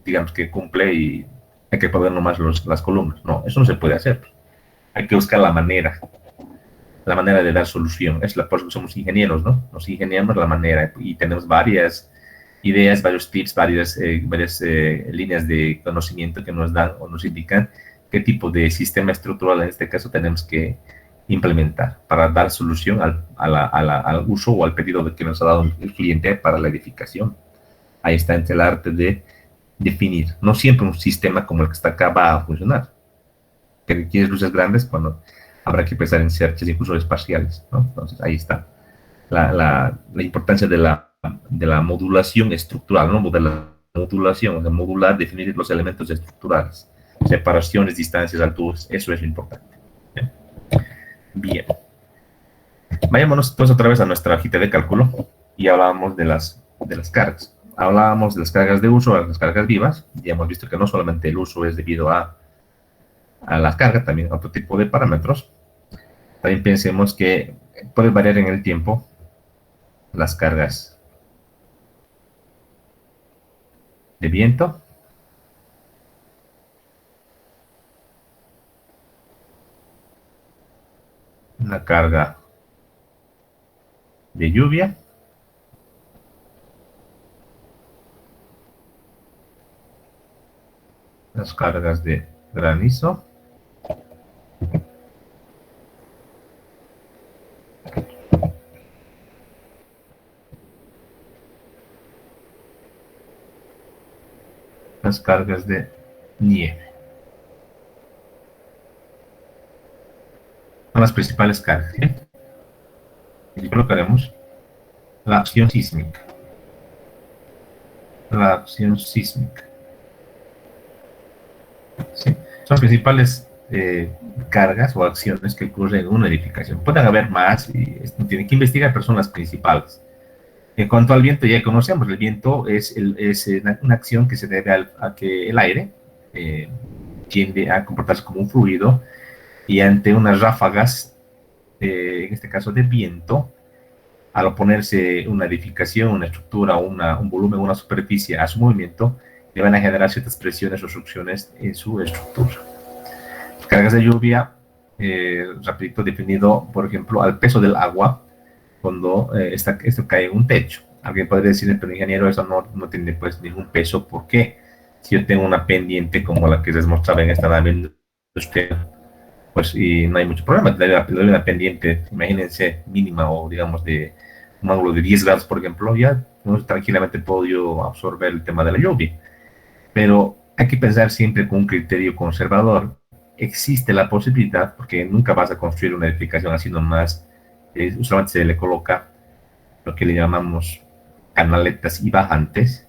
digamos, que cumple, y hay que poner nomás las columnas. No, eso no se puede hacer. Hay que buscar la manera de dar solución. Por eso somos ingenieros, ¿no? Nos ingeniamos la manera y tenemos varias ideas, varios tips, varias líneas de conocimiento que nos dan o nos indican qué tipo de sistema estructural en este caso tenemos que implementar para dar solución al uso o al pedido que nos ha dado el cliente para la edificación. Ahí está entre el arte de definir. No siempre un sistema como el que está acá va a funcionar. Que requiere luces grandes cuando habrá que pensar en searches incluso espaciales, ¿no? Entonces ahí está la importancia de la modulación estructural, ¿no? De la modulación, de modular, definir los elementos estructurales, separaciones, distancias, alturas, eso es lo importante. Bien. Vayámonos entonces otra vez a nuestra hojita de cálculo y hablábamos de las cargas. Hablábamos de las cargas de uso, las cargas vivas. Ya hemos visto que no solamente el uso es debido a las cargas, también a otro tipo de parámetros. También pensemos que puede variar en el tiempo las cargas de viento, la carga de lluvia, las cargas de granizo, las cargas de nieve. Son las principales cargas, ¿sí? Y colocaremos la acción sísmica. La acción sísmica. ¿Sí? Son principales cargas o acciones que ocurren en una edificación. Pueden haber más y esto tienen que investigar, pero son las principales. En cuanto al viento, ya conocemos, el viento es una acción que se debe a que el aire tiende a comportarse como un fluido y ante unas ráfagas, en este caso de viento, al oponerse una edificación, una estructura, un volumen, una superficie a su movimiento, le van a generar ciertas presiones o succiones en su estructura. Cargas de lluvia, rapidito definido, por ejemplo, al peso del agua cuando esto cae en un techo. Alguien podría decir, pero ingeniero, eso no tiene pues ningún peso. ¿Por qué? Si yo tengo una pendiente como la que les mostraba en esta nave industrial, pues y no hay mucho problema. Le doy una pendiente, imagínense, mínima o digamos de un ángulo de 10 grados, por ejemplo, ya tranquilamente puedo yo absorber el tema de la lluvia. Pero hay que pensar siempre con un criterio conservador. Existe la posibilidad, porque nunca vas a construir una edificación así nomás, usualmente se le coloca lo que le llamamos canaletas y bajantes,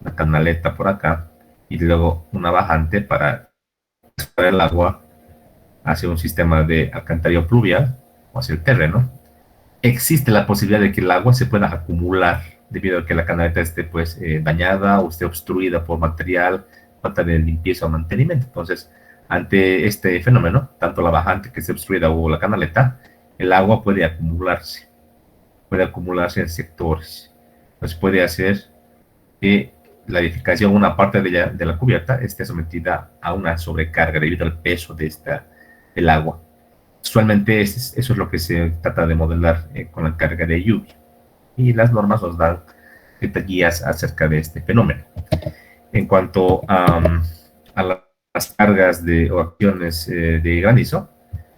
una canaleta por acá, y luego una bajante para extraer el agua hacia un sistema de alcantarillado pluvial o hacia el terreno. Existe la posibilidad de que el agua se pueda acumular debido a que la canaleta esté pues dañada o esté obstruida por material, falta de limpieza o mantenimiento. Entonces, ante este fenómeno, tanto la bajante que esté obstruida o la canaleta, el agua puede acumularse en sectores. Entonces puede hacer que la edificación, una parte de la cubierta, esté sometida a una sobrecarga debido al peso del agua. Usualmente eso es lo que se trata de modelar con la carga de lluvia. Y las normas nos dan guías acerca de este fenómeno. En cuanto a las cargas o acciones de granizo,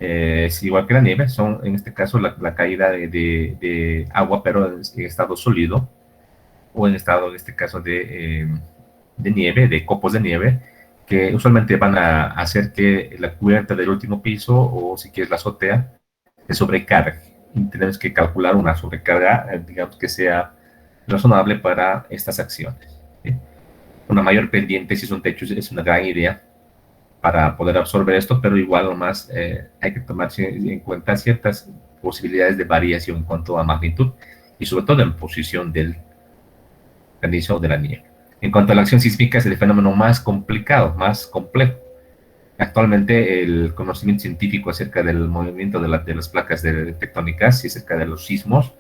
es igual que la nieve, son en este caso la caída de agua, pero en estado sólido, o en estado, en este caso, de nieve, de copos de nieve, que usualmente van a hacer que la cubierta del último piso, o si quieres la azotea, se sobrecargue. Y tenemos que calcular una sobrecarga, digamos, que sea razonable para estas acciones, ¿sí? Una mayor pendiente, si es un techo, es una gran idea para poder absorber esto, pero igual nomás hay que tomar en cuenta ciertas posibilidades de variación en cuanto a magnitud y sobre todo en posición del granizo o de la nieve. En cuanto a la acción sísmica, es el fenómeno más complicado, más complejo. Actualmente el conocimiento científico acerca del movimiento de las placas tectónicas y acerca de los sismos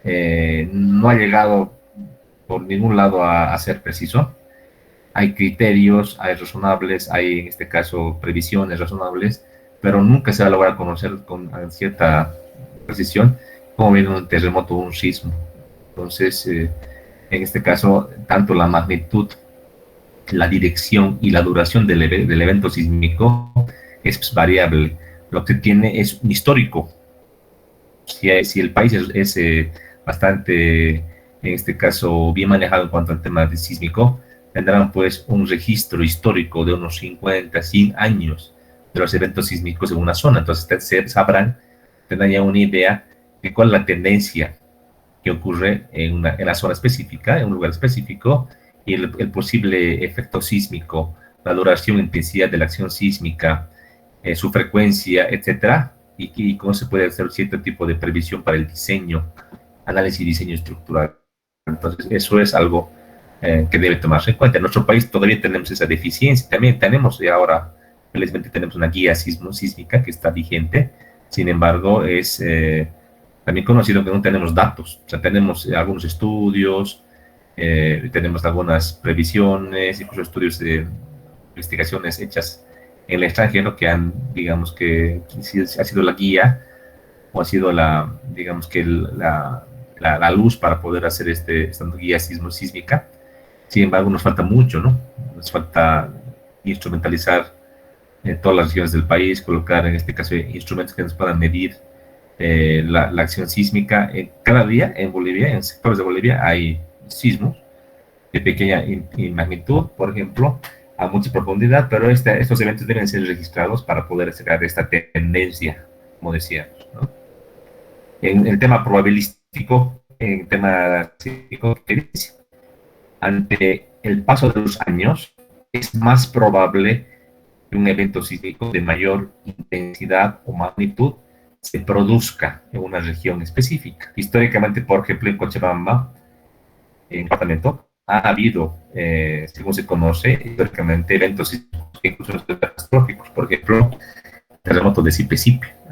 no ha llegado por ningún lado a ser preciso. Hay criterios, hay razonables, hay en este caso previsiones razonables, pero nunca se va a lograr conocer con cierta precisión cómo viene un terremoto o un sismo. Entonces, En este caso, tanto la magnitud, la dirección y la duración del evento sísmico es pues, variable. Lo que tiene es un histórico. Si el país es bastante, en este caso, bien manejado en cuanto al tema de sísmico, tendrán pues un registro histórico de unos 50, 100 años de los eventos sísmicos en una zona. Entonces tendrán ya una idea de cuál es la tendencia que ocurre en la zona específica, en un lugar específico, y el posible efecto sísmico, la duración e intensidad de la acción sísmica, su frecuencia, etcétera, y cómo se puede hacer cierto tipo de previsión para el diseño, análisis y diseño estructural. Entonces, eso es algo que debe tomarse en cuenta. En nuestro país todavía tenemos esa deficiencia. También tenemos, y ahora, felizmente, tenemos una guía sísmica que está vigente. Sin embargo, es también conocido que no tenemos datos. O sea, tenemos algunos estudios, tenemos algunas previsiones, incluso estudios de investigaciones hechas en el extranjero que han, digamos que ha sido la guía o ha sido digamos que la luz para poder hacer esta guía sísmica. Sin embargo, nos falta mucho, ¿no? Nos falta instrumentalizar en todas las regiones del país, colocar en este caso instrumentos que nos puedan medir la acción sísmica. Cada día en Bolivia, en sectores de Bolivia, hay sismos de pequeña magnitud, por ejemplo, a mucha profundidad, pero estos eventos deben ser registrados para poder sacar esta tendencia, como decíamos, ¿no? En el tema probabilístico, en el tema sísmico, ante el paso de los años, es más probable que un evento sísmico de mayor intensidad o magnitud se produzca en una región específica. Históricamente, por ejemplo, en Cochabamba, en departamento, ha habido, según se conoce, históricamente eventos sísmicos que incluso son catastróficos. Por ejemplo, el terremoto de Sipe,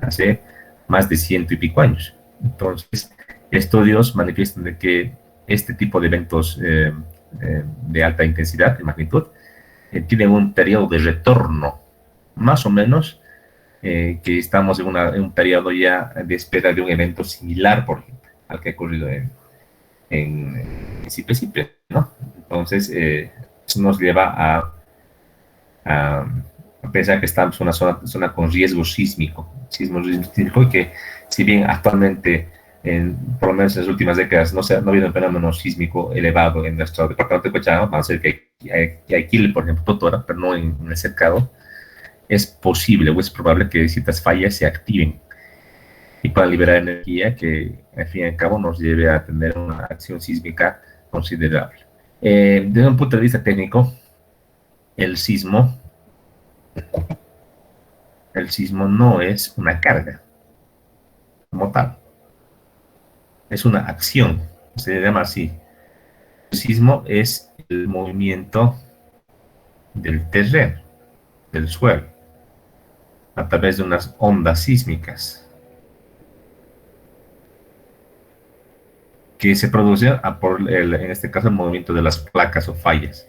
hace más de 100 y pico años. Entonces, estudios manifiestan de que este tipo de eventos de alta intensidad, de magnitud, tienen un periodo de retorno, más o menos, que estamos en un periodo ya de espera de un evento similar, por ejemplo, al que ha ocurrido en Sipe, ¿no? Entonces, eso nos lleva a pensar que estamos en una zona con riesgo sísmico, y que si bien actualmente, por lo menos en las últimas décadas, no ha habido un fenómeno sísmico elevado en nuestro departamento de Cochabamba, vamos a ver que hay Quile, por ejemplo, Totora, pero no en el cercado, es posible o es probable que ciertas fallas se activen y puedan liberar energía que, al fin y al cabo, nos lleve a tener una acción sísmica considerable. Desde un punto de vista técnico, el sismo no es una carga como tal, es una acción, se llama así. El sismo es el movimiento del terreno, del suelo, a través de unas ondas sísmicas que se producen en este caso el movimiento de las placas o fallas,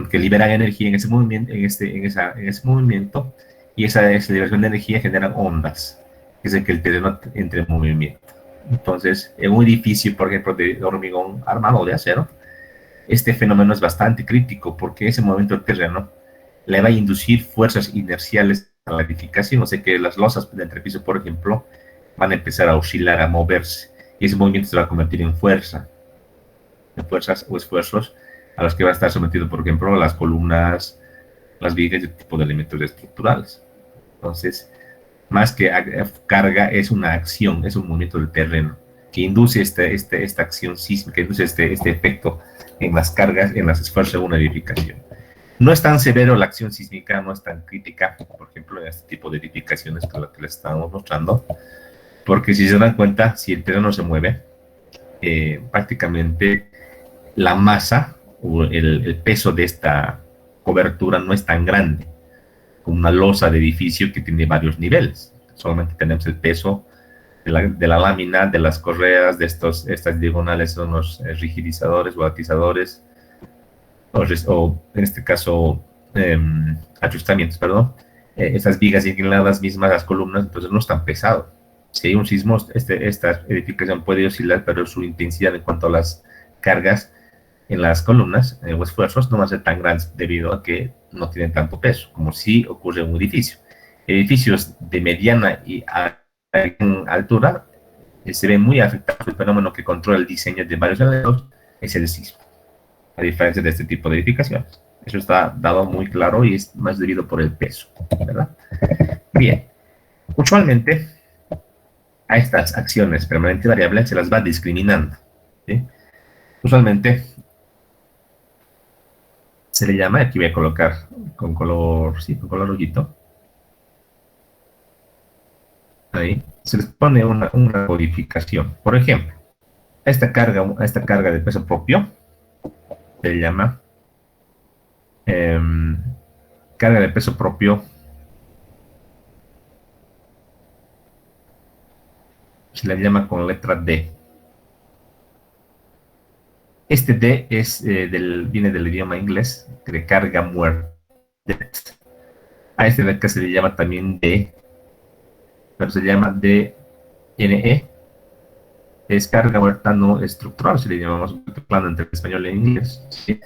que liberan energía en ese movimiento, en ese movimiento, y esa liberación de energía genera ondas, que es el que el terreno entre en movimiento. Entonces, en un edificio, por ejemplo, de hormigón armado o de acero, este fenómeno es bastante crítico porque ese movimiento del terreno le va a inducir fuerzas inerciales a la edificación, o sea que las losas de entrepiso, por ejemplo, van a empezar a oscilar, a moverse, y ese movimiento se va a convertir en fuerzas o esfuerzos a los que va a estar sometido, por ejemplo, las columnas, las vigas y este tipo de elementos estructurales. Entonces, más que carga, es una acción, es un movimiento del terreno que induce esta acción sísmica, induce este efecto en las cargas, en los esfuerzos de una edificación. No es tan severo la acción sísmica, no es tan crítica, por ejemplo, en este tipo de edificaciones que lo que les estamos mostrando, porque si se dan cuenta, si el terreno se mueve, prácticamente la masa o el peso de esta cobertura no es tan grande como una losa de edificio que tiene varios niveles. Solamente tenemos el peso de la lámina, de las correas, de estas diagonales, son los rigidizadores o atizadores, o en este caso ajustamientos, perdón, estas vigas inclinadas mismas, las columnas, entonces no es tan pesado. Si hay un sismo, esta edificación puede oscilar, pero su intensidad en cuanto a las cargas en las columnas o esfuerzos no van a ser tan grandes debido a que no tienen tanto peso, como si ocurre en un edificio. Edificios de mediana y altura se ven muy afectados por el fenómeno que controla el diseño de varios elementos, es el sismo, a diferencia de este tipo de edificaciones. Eso está dado muy claro y es más debido por el peso, ¿verdad? Bien, usualmente a estas acciones permanentes y variables se las va discriminando, ¿sí? Usualmente se le llama, aquí voy a colocar con color, sí, con color rojito, ahí, se les pone una codificación. Por ejemplo, a esta carga de peso propio se le llama carga de peso propio, se le llama con letra D. Este D es, viene del idioma inglés, de carga muerta. A este de acá se le llama también D, pero se llama DNE. Es carga muerta no estructural, si le llamamos plano entre el español e inglés. ¿Sí?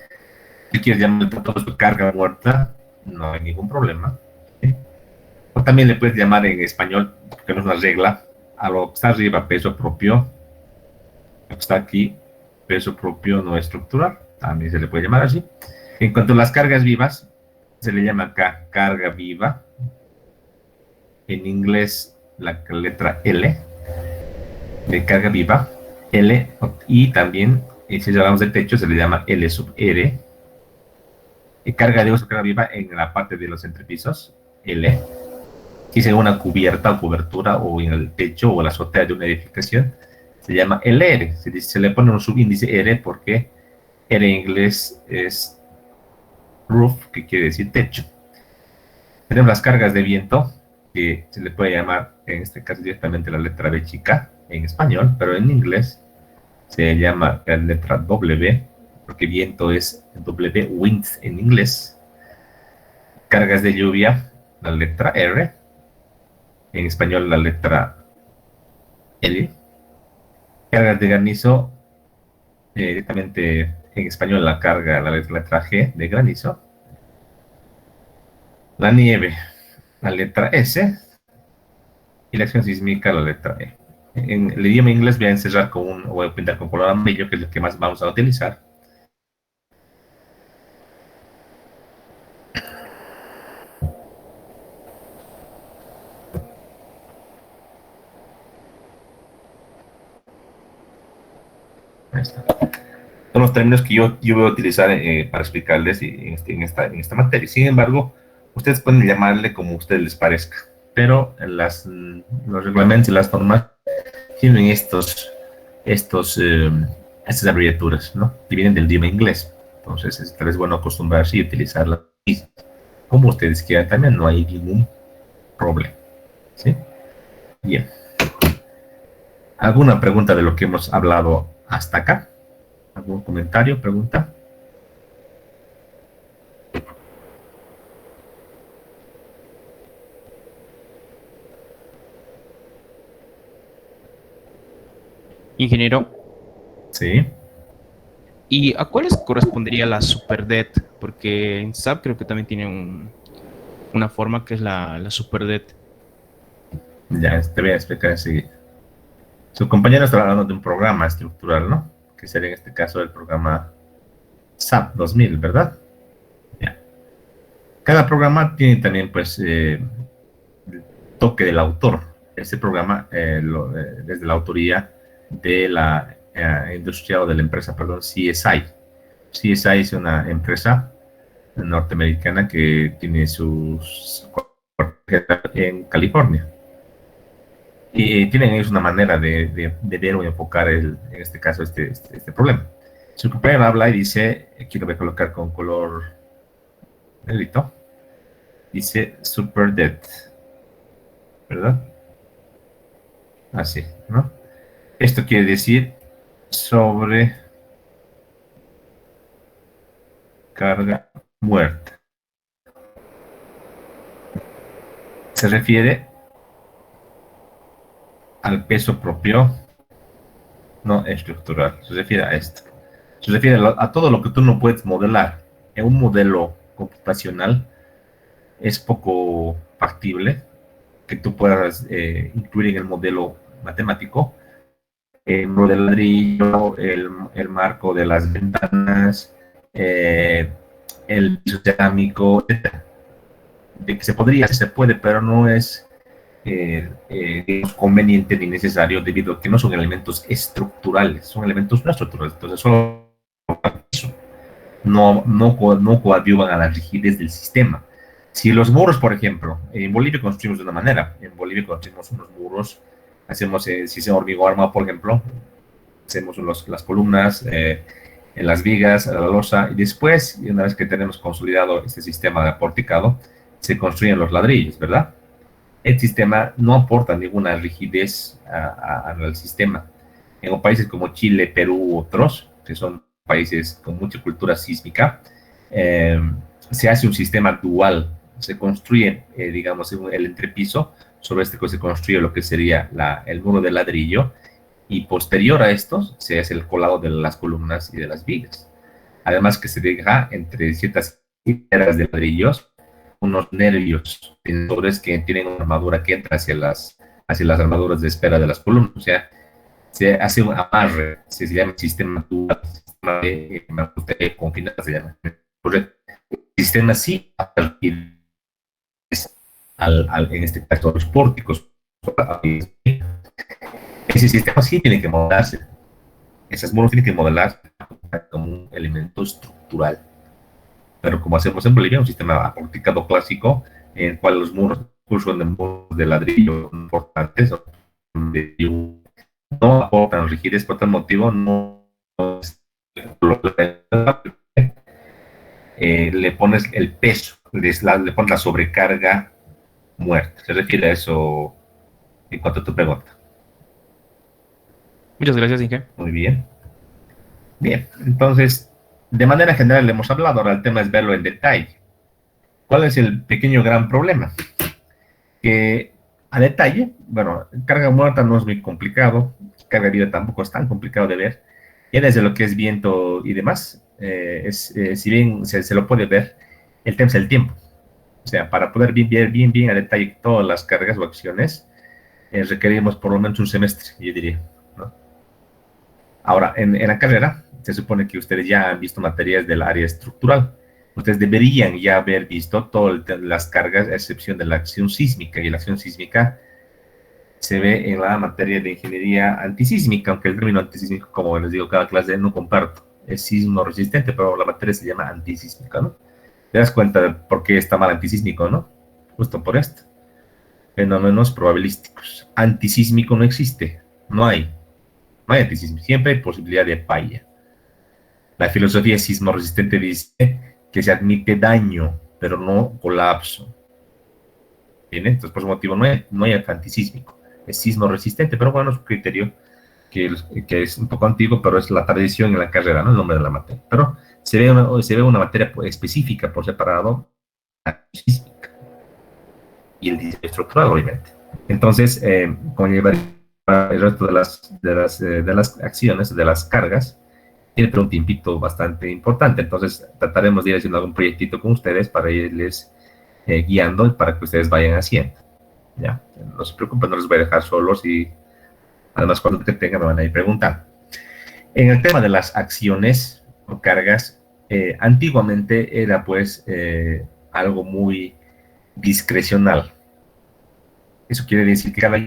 Si quieres llamar todo esto carga muerta, no hay ningún problema. ¿Sí? O también le puedes llamar en español, porque no es una regla, a lo que está arriba peso propio, lo que está aquí peso propio no estructural, también se le puede llamar así. En cuanto a las cargas vivas, se le llama acá carga viva. En inglés la letra L de carga viva, L, y también si hablamos de techo se le llama L sub R. Y carga de uso, carga viva en la parte de los entrepisos, L. Si es en una cubierta o cobertura o en el techo o la azotea de una edificación, se llama LR. Se le pone un subíndice R porque R en inglés es roof, que quiere decir techo. Tenemos las cargas de viento, que se le puede llamar en este caso directamente la letra B chica en español, pero en inglés se llama la letra W, porque viento es W, wind en inglés. Cargas de lluvia, la letra R, en español la letra L. Cargas de granizo, directamente en español la carga, la letra G de granizo. La nieve, la letra S, y la acción sísmica, la letra E. En el idioma inglés voy a encerrar voy a pintar con color amarillo, que es el que más vamos a utilizar. Ahí está. Son los términos que yo voy a utilizar para explicarles en esta materia. Sin embargo, ustedes pueden llamarle como a ustedes les parezca, pero los reglamentos y las normas tienen estas abreviaturas, ¿no? Que vienen del idioma inglés. Entonces, es bueno acostumbrarse y utilizarlas como ustedes quieran también, no hay ningún problema. ¿Sí? Bien. ¿Alguna pregunta de lo que hemos hablado hasta acá? ¿Algún comentario, pregunta? Ingeniero, Sí. ¿y a cuáles correspondería la SuperDET? Porque en SAP creo que también tiene una forma que es la SuperDET. Ya, te voy a explicar enseguida. Su compañero está hablando de un programa estructural, ¿no? Que sería en este caso el programa SAP 2000, ¿verdad? Ya. Cada programa tiene también, pues, el toque del autor. Este programa, desde la autoría de la industria o de la empresa, perdón, CSI. CSI es una empresa norteamericana que tiene sus en California. Y tienen ellos una manera de ver o enfocar, en este caso, este problema. Su compañero habla y dice, aquí lo voy a colocar con color negrito, dice SuperDET, ¿verdad? Así, ¿no? Esto quiere decir sobre carga muerta. Se refiere al peso propio no estructural. Se refiere a esto. Se refiere a todo lo que tú no puedes modelar. En un modelo computacional es poco factible que tú puedas incluir en el modelo matemático el muro de ladrillo, el marco de las ventanas, el piso cerámico, etc. De que se podría, se puede, pero no es conveniente ni necesario debido a que no son elementos estructurales, son elementos no estructurales. Entonces, solo eso no coadyuvan a la rigidez del sistema. Si los muros, por ejemplo, en Bolivia construimos de una manera, en Bolivia construimos unos muros, hacemos, si es hormigón armado, por ejemplo, hacemos las columnas, en las vigas, la losa, y después, una vez que tenemos consolidado este sistema de aporticado, se construyen los ladrillos, ¿verdad? El sistema no aporta ninguna rigidez al sistema. En países como Chile, Perú u otros, que son países con mucha cultura sísmica, se hace un sistema dual. Se construye, digamos, el entrepiso, sobre este que se construye lo que sería el muro de ladrillo, y posterior a esto se hace el colado de las columnas y de las vigas. Además que se deja entre ciertas hileras de ladrillos unos nervios tensores que tienen una armadura que entra hacia las armaduras de espera de las columnas. O sea, se hace un amarre, se llama sistema dual, sistema de confinada, se llama. El sistema sí, en este caso, los pórticos. Ese sistema sí tiene que modelarse. Esas muros tienen que modelarse como un elemento estructural. Pero como hacemos en Bolivia, un sistema aporticado clásico, en el cual los muros son de muros de ladrillo importantes, no aportan rigidez, por tal motivo le pones el peso, le pones la sobrecarga muerta. Se refiere a eso en cuanto a tu pregunta. Muchas gracias, Inge. Muy bien. Bien, entonces, de manera general hemos hablado, ahora el tema es verlo en detalle. ¿Cuál es el pequeño gran problema? Que a detalle, bueno, carga muerta no es muy complicado, carga viva tampoco es tan complicado de ver. Ya desde lo que es viento y demás, si bien se lo puede ver, el tema es el tiempo. O sea, para poder ver bien a detalle todas las cargas o acciones, requerimos por lo menos un semestre, yo diría, ¿no? Ahora, en la carrera, se supone que ustedes ya han visto materias del área estructural. Ustedes deberían ya haber visto todas las cargas, a excepción de la acción sísmica. Y la acción sísmica se ve en la materia de ingeniería antisísmica, aunque el término antisísmico, como les digo, cada clase no comparto. Es sismo resistente, pero la materia se llama antisísmica, ¿no? Te das cuenta de por qué está mal antisísmico, ¿no? Justo por esto. Fenómenos probabilísticos. Antisísmico no existe. No hay antisismo. Siempre hay posibilidad de falla. La filosofía sismo resistente dice que se admite daño, pero no colapso. ¿Bien? Entonces, por ese motivo, no hay antisísmico. Es sismo resistente, pero bueno, es un criterio que es un poco antiguo, pero es la tradición en la carrera, no el nombre de la materia. Pero se ve una materia específica por separado, antisísmica. Y el diseño estructural, obviamente. Entonces, como llevar el resto de las acciones, de las cargas, tiene un tiempito bastante importante. Entonces, trataremos de ir haciendo algún proyectito con ustedes para irles guiando y para que ustedes vayan haciendo. ¿Ya? No se preocupen, no les voy a dejar solos y además cuando te tengan me van a ir preguntando. En el tema de las acciones o cargas, antiguamente era pues algo muy discrecional. Eso quiere decir que cada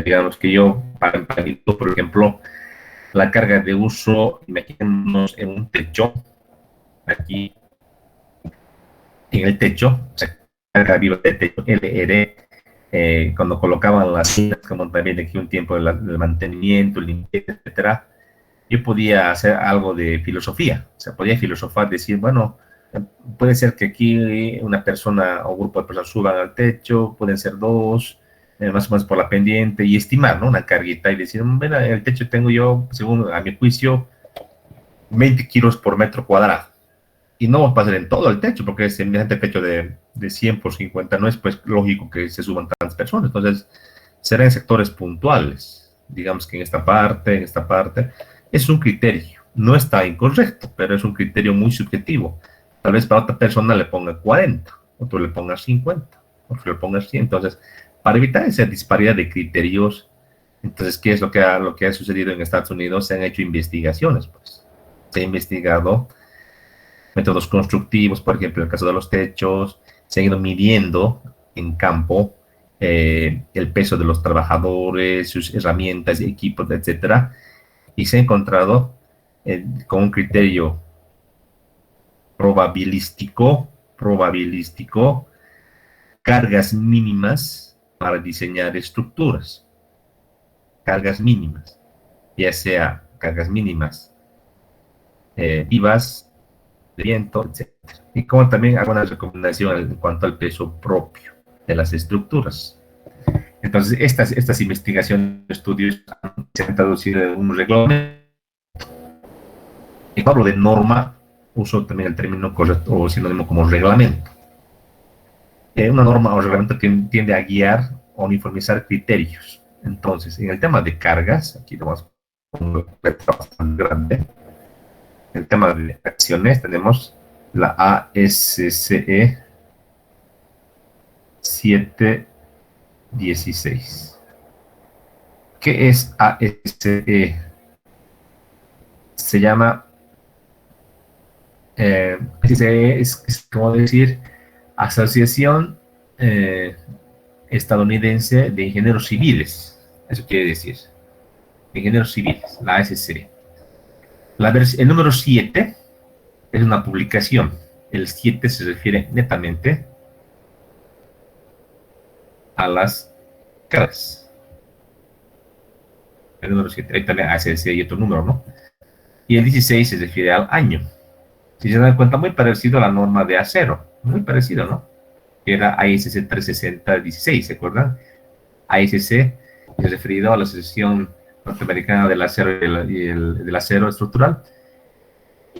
digamos que yo, para mí, por ejemplo, la carga de uso, imaginemos en un techo, aquí en el techo, o sea, carga viva de techo, LR, cuando colocaban las citas, como también aquí un tiempo del mantenimiento, limpieza, etcétera, yo podía hacer algo de filosofía, o sea, podía filosofar, decir, bueno, puede ser que aquí una persona o un grupo de personas suban al techo, pueden ser dos, más o menos por la pendiente, y estimar, ¿no? Una carguita y decir, mira, el techo tengo yo, según a mi juicio, 20 kilos por metro cuadrado. Y no va a pasar en todo el techo, porque semejante techo de 100 por 50 no es pues lógico que se suban tantas personas. Entonces, será en sectores puntuales. digamos que en esta parte, es un criterio. No está incorrecto, pero es un criterio muy subjetivo. Tal vez para otra persona le ponga 40, otro le ponga 50, otro le ponga 100. Entonces, para evitar esa disparidad de criterios, entonces, ¿qué es lo que ha sucedido en Estados Unidos? Se han hecho investigaciones, pues. Se ha investigado métodos constructivos, por ejemplo, en el caso de los techos, se han ido midiendo en campo el peso de los trabajadores, sus herramientas, equipos, etcétera, y se ha encontrado con un criterio probabilístico, cargas mínimas para diseñar estructuras, cargas mínimas, ya sea cargas mínimas vivas, de viento, etc. Y como también hago una recomendación en cuanto al peso propio de las estructuras. Entonces, estas investigaciones, estudios se han traducido en un reglamento. Y cuando hablo de norma, uso también el término correcto o sinónimo como reglamento. Una norma o reglamento tiende a guiar o uniformizar criterios. Entonces, en el tema de cargas, aquí lo vamos a poner un letra bastante grande. En el tema de acciones tenemos la ASCE 716. ¿Qué es ASCE? Se llama ASCE es como decir Asociación Estadounidense de Ingenieros Civiles. Eso quiere decir ingenieros civiles, la ASCE. El número 7 es una publicación. El 7 se refiere netamente a las cargas. El número 7, ahí también hay otro número, ¿no? Y el 16 se refiere al año. Si se dan cuenta, muy parecido a la norma de acero. Muy parecido, ¿no? Que era ASC 360-16, ¿se acuerdan? ASC es referido a la Asociación Norteamericana del Acero y del Acero Estructural.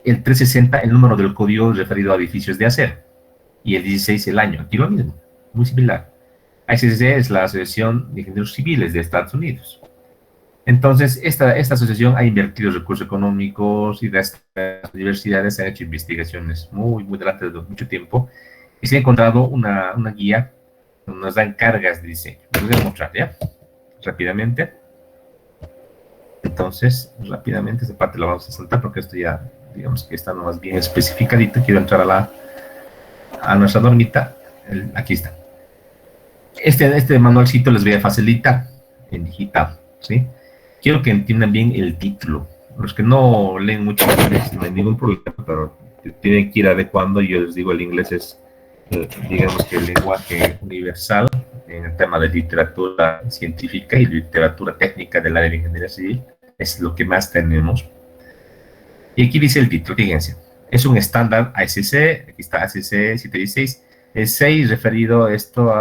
El 360, el número del código referido a edificios de acero. Y el 16, el año. Aquí lo mismo, muy similar. ASC es la Asociación de Ingenieros Civiles de Estados Unidos. Entonces, esta asociación ha invertido recursos económicos y las universidades han hecho investigaciones muy delante de mucho tiempo y se ha encontrado una guía donde nos dan cargas de diseño. Les voy a mostrar, ¿ya? Rápidamente. Entonces, rápidamente, esta parte la vamos a saltar porque esto ya, digamos que está más bien especificadito. Quiero entrar a nuestra normita. Aquí está. Este manualcito les voy a facilitar en digital, ¿sí? Quiero que entiendan bien el título. Los que no leen mucho inglés, no hay ningún problema, pero tienen que ir adecuando. Yo les digo, el inglés es, digamos que el lenguaje universal en el tema de literatura científica y literatura técnica del área de ingeniería civil. Es lo que más tenemos. Y aquí dice el título, fíjense. Es un estándar ASC, aquí está ASC 716. El 6 referido esto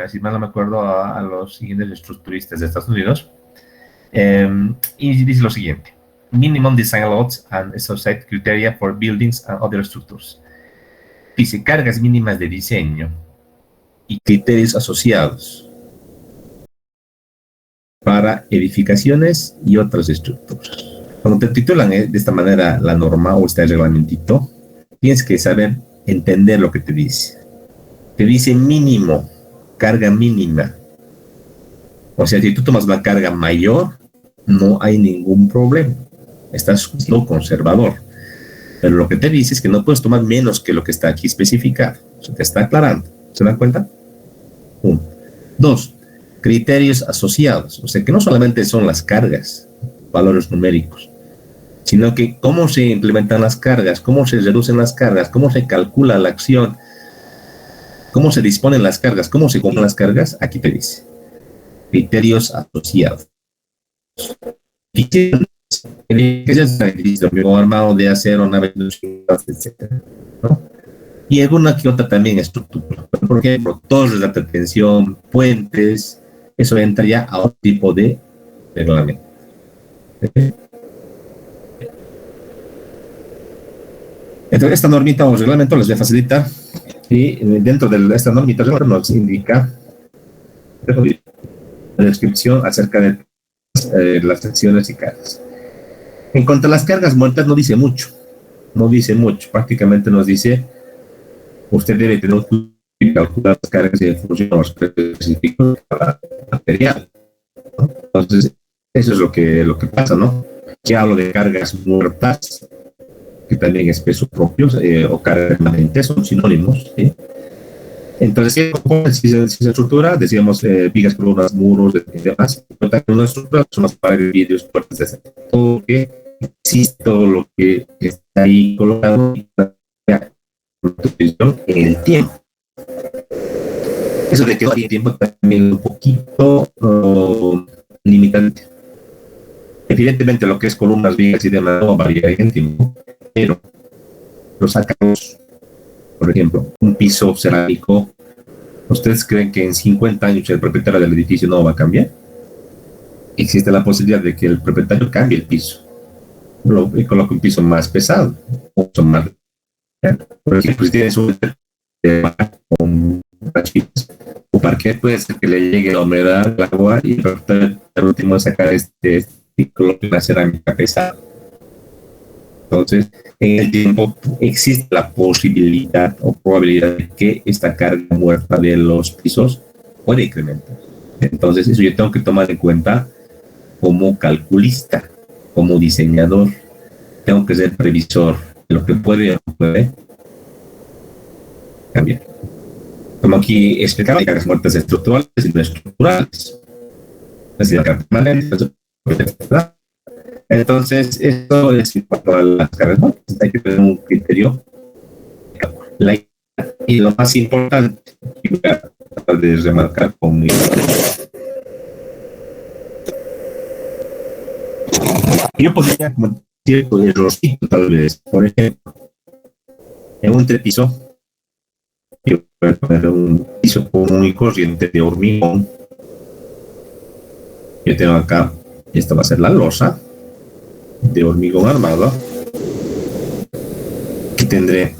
si mal no me acuerdo, a los ingenieros estructuristas de Estados Unidos. Y dice lo siguiente: minimum design loads and associated criteria for buildings and other structures. Dice cargas mínimas de diseño y criterios asociados para edificaciones y otras estructuras. Cuando te titulan de esta manera la norma o este reglamentito, tienes que saber entender lo que te dice. Te dice mínimo, carga mínima. O sea, si tú tomas una carga mayor, no hay ningún problema. Estás siendo conservador. Pero lo que te dice es que no puedes tomar menos que lo que está aquí especificado. Se te está aclarando. ¿Se dan cuenta? 1. 2. Criterios asociados. O sea, que no solamente son las cargas, valores numéricos, sino que cómo se implementan las cargas, cómo se reducen las cargas, cómo se calcula la acción, cómo se disponen las cargas, cómo se compran las cargas. Aquí te dice criterios asociados. Armado de acero, nave, etc. ¿No? Y alguna que otra también estructura. Por ejemplo, torres de alta tensión, puentes, eso entra ya a otro tipo de reglamento. Entonces, esta normita o reglamento les voy a facilitar. Y dentro de esta normita nos indica la descripción acerca de las secciones y cargas. En cuanto a las cargas muertas, no dice mucho. No dice mucho. Prácticamente nos dice, usted debe tener un calcular las cargas y en función de los precios específicos de cada material, ¿no? Entonces, eso es lo que pasa, ¿no? Ya hablo de cargas muertas, que también es peso propio, o cargas permanentes, son sinónimos, ¿sí? Entonces, si se estructura, decíamos vigas, columnas, muros y demás. Una estructura son las paredes, vidrios, puertas, etc. Todo lo que existe, todo lo que está ahí colocado en el tiempo. Eso de que varía el tiempo también un poquito limitante. Evidentemente, lo que es columnas, vigas y demás no varía en el tiempo, pero lo sacamos. Por ejemplo, un piso cerámico, ¿ustedes creen que en 50 años el propietario del edificio no va a cambiar? Existe la posibilidad de que el propietario cambie el piso y coloque un piso más pesado, o más. Por ejemplo, si tienes un con rachitas o parquet, puede ser que le llegue la humedad, el agua, y el propietario al último sacar y coloque una cerámica pesada. Entonces, en el tiempo existe la posibilidad o probabilidad de que esta carga muerta de los pisos puede incrementar. Entonces, eso yo tengo que tomar en cuenta como calculista, como diseñador. Tengo que ser previsor de lo que puede o no puede cambiar. Como aquí explicaba, hay cargas muertas estructurales y no estructurales. Es decir, cargas permanentes, ¿verdad? Entonces, esto es en cuanto a las cargas muertas. Hay que tener un criterio. Y lo más importante, y voy a tratar de remarcar conmigo. Yo podría como cierto errorcito, tal vez. Por ejemplo, en un trepiso, yo voy a poner un piso común y corriente de hormigón. Yo tengo acá, esta va a ser la losa de hormigón armado, que tendré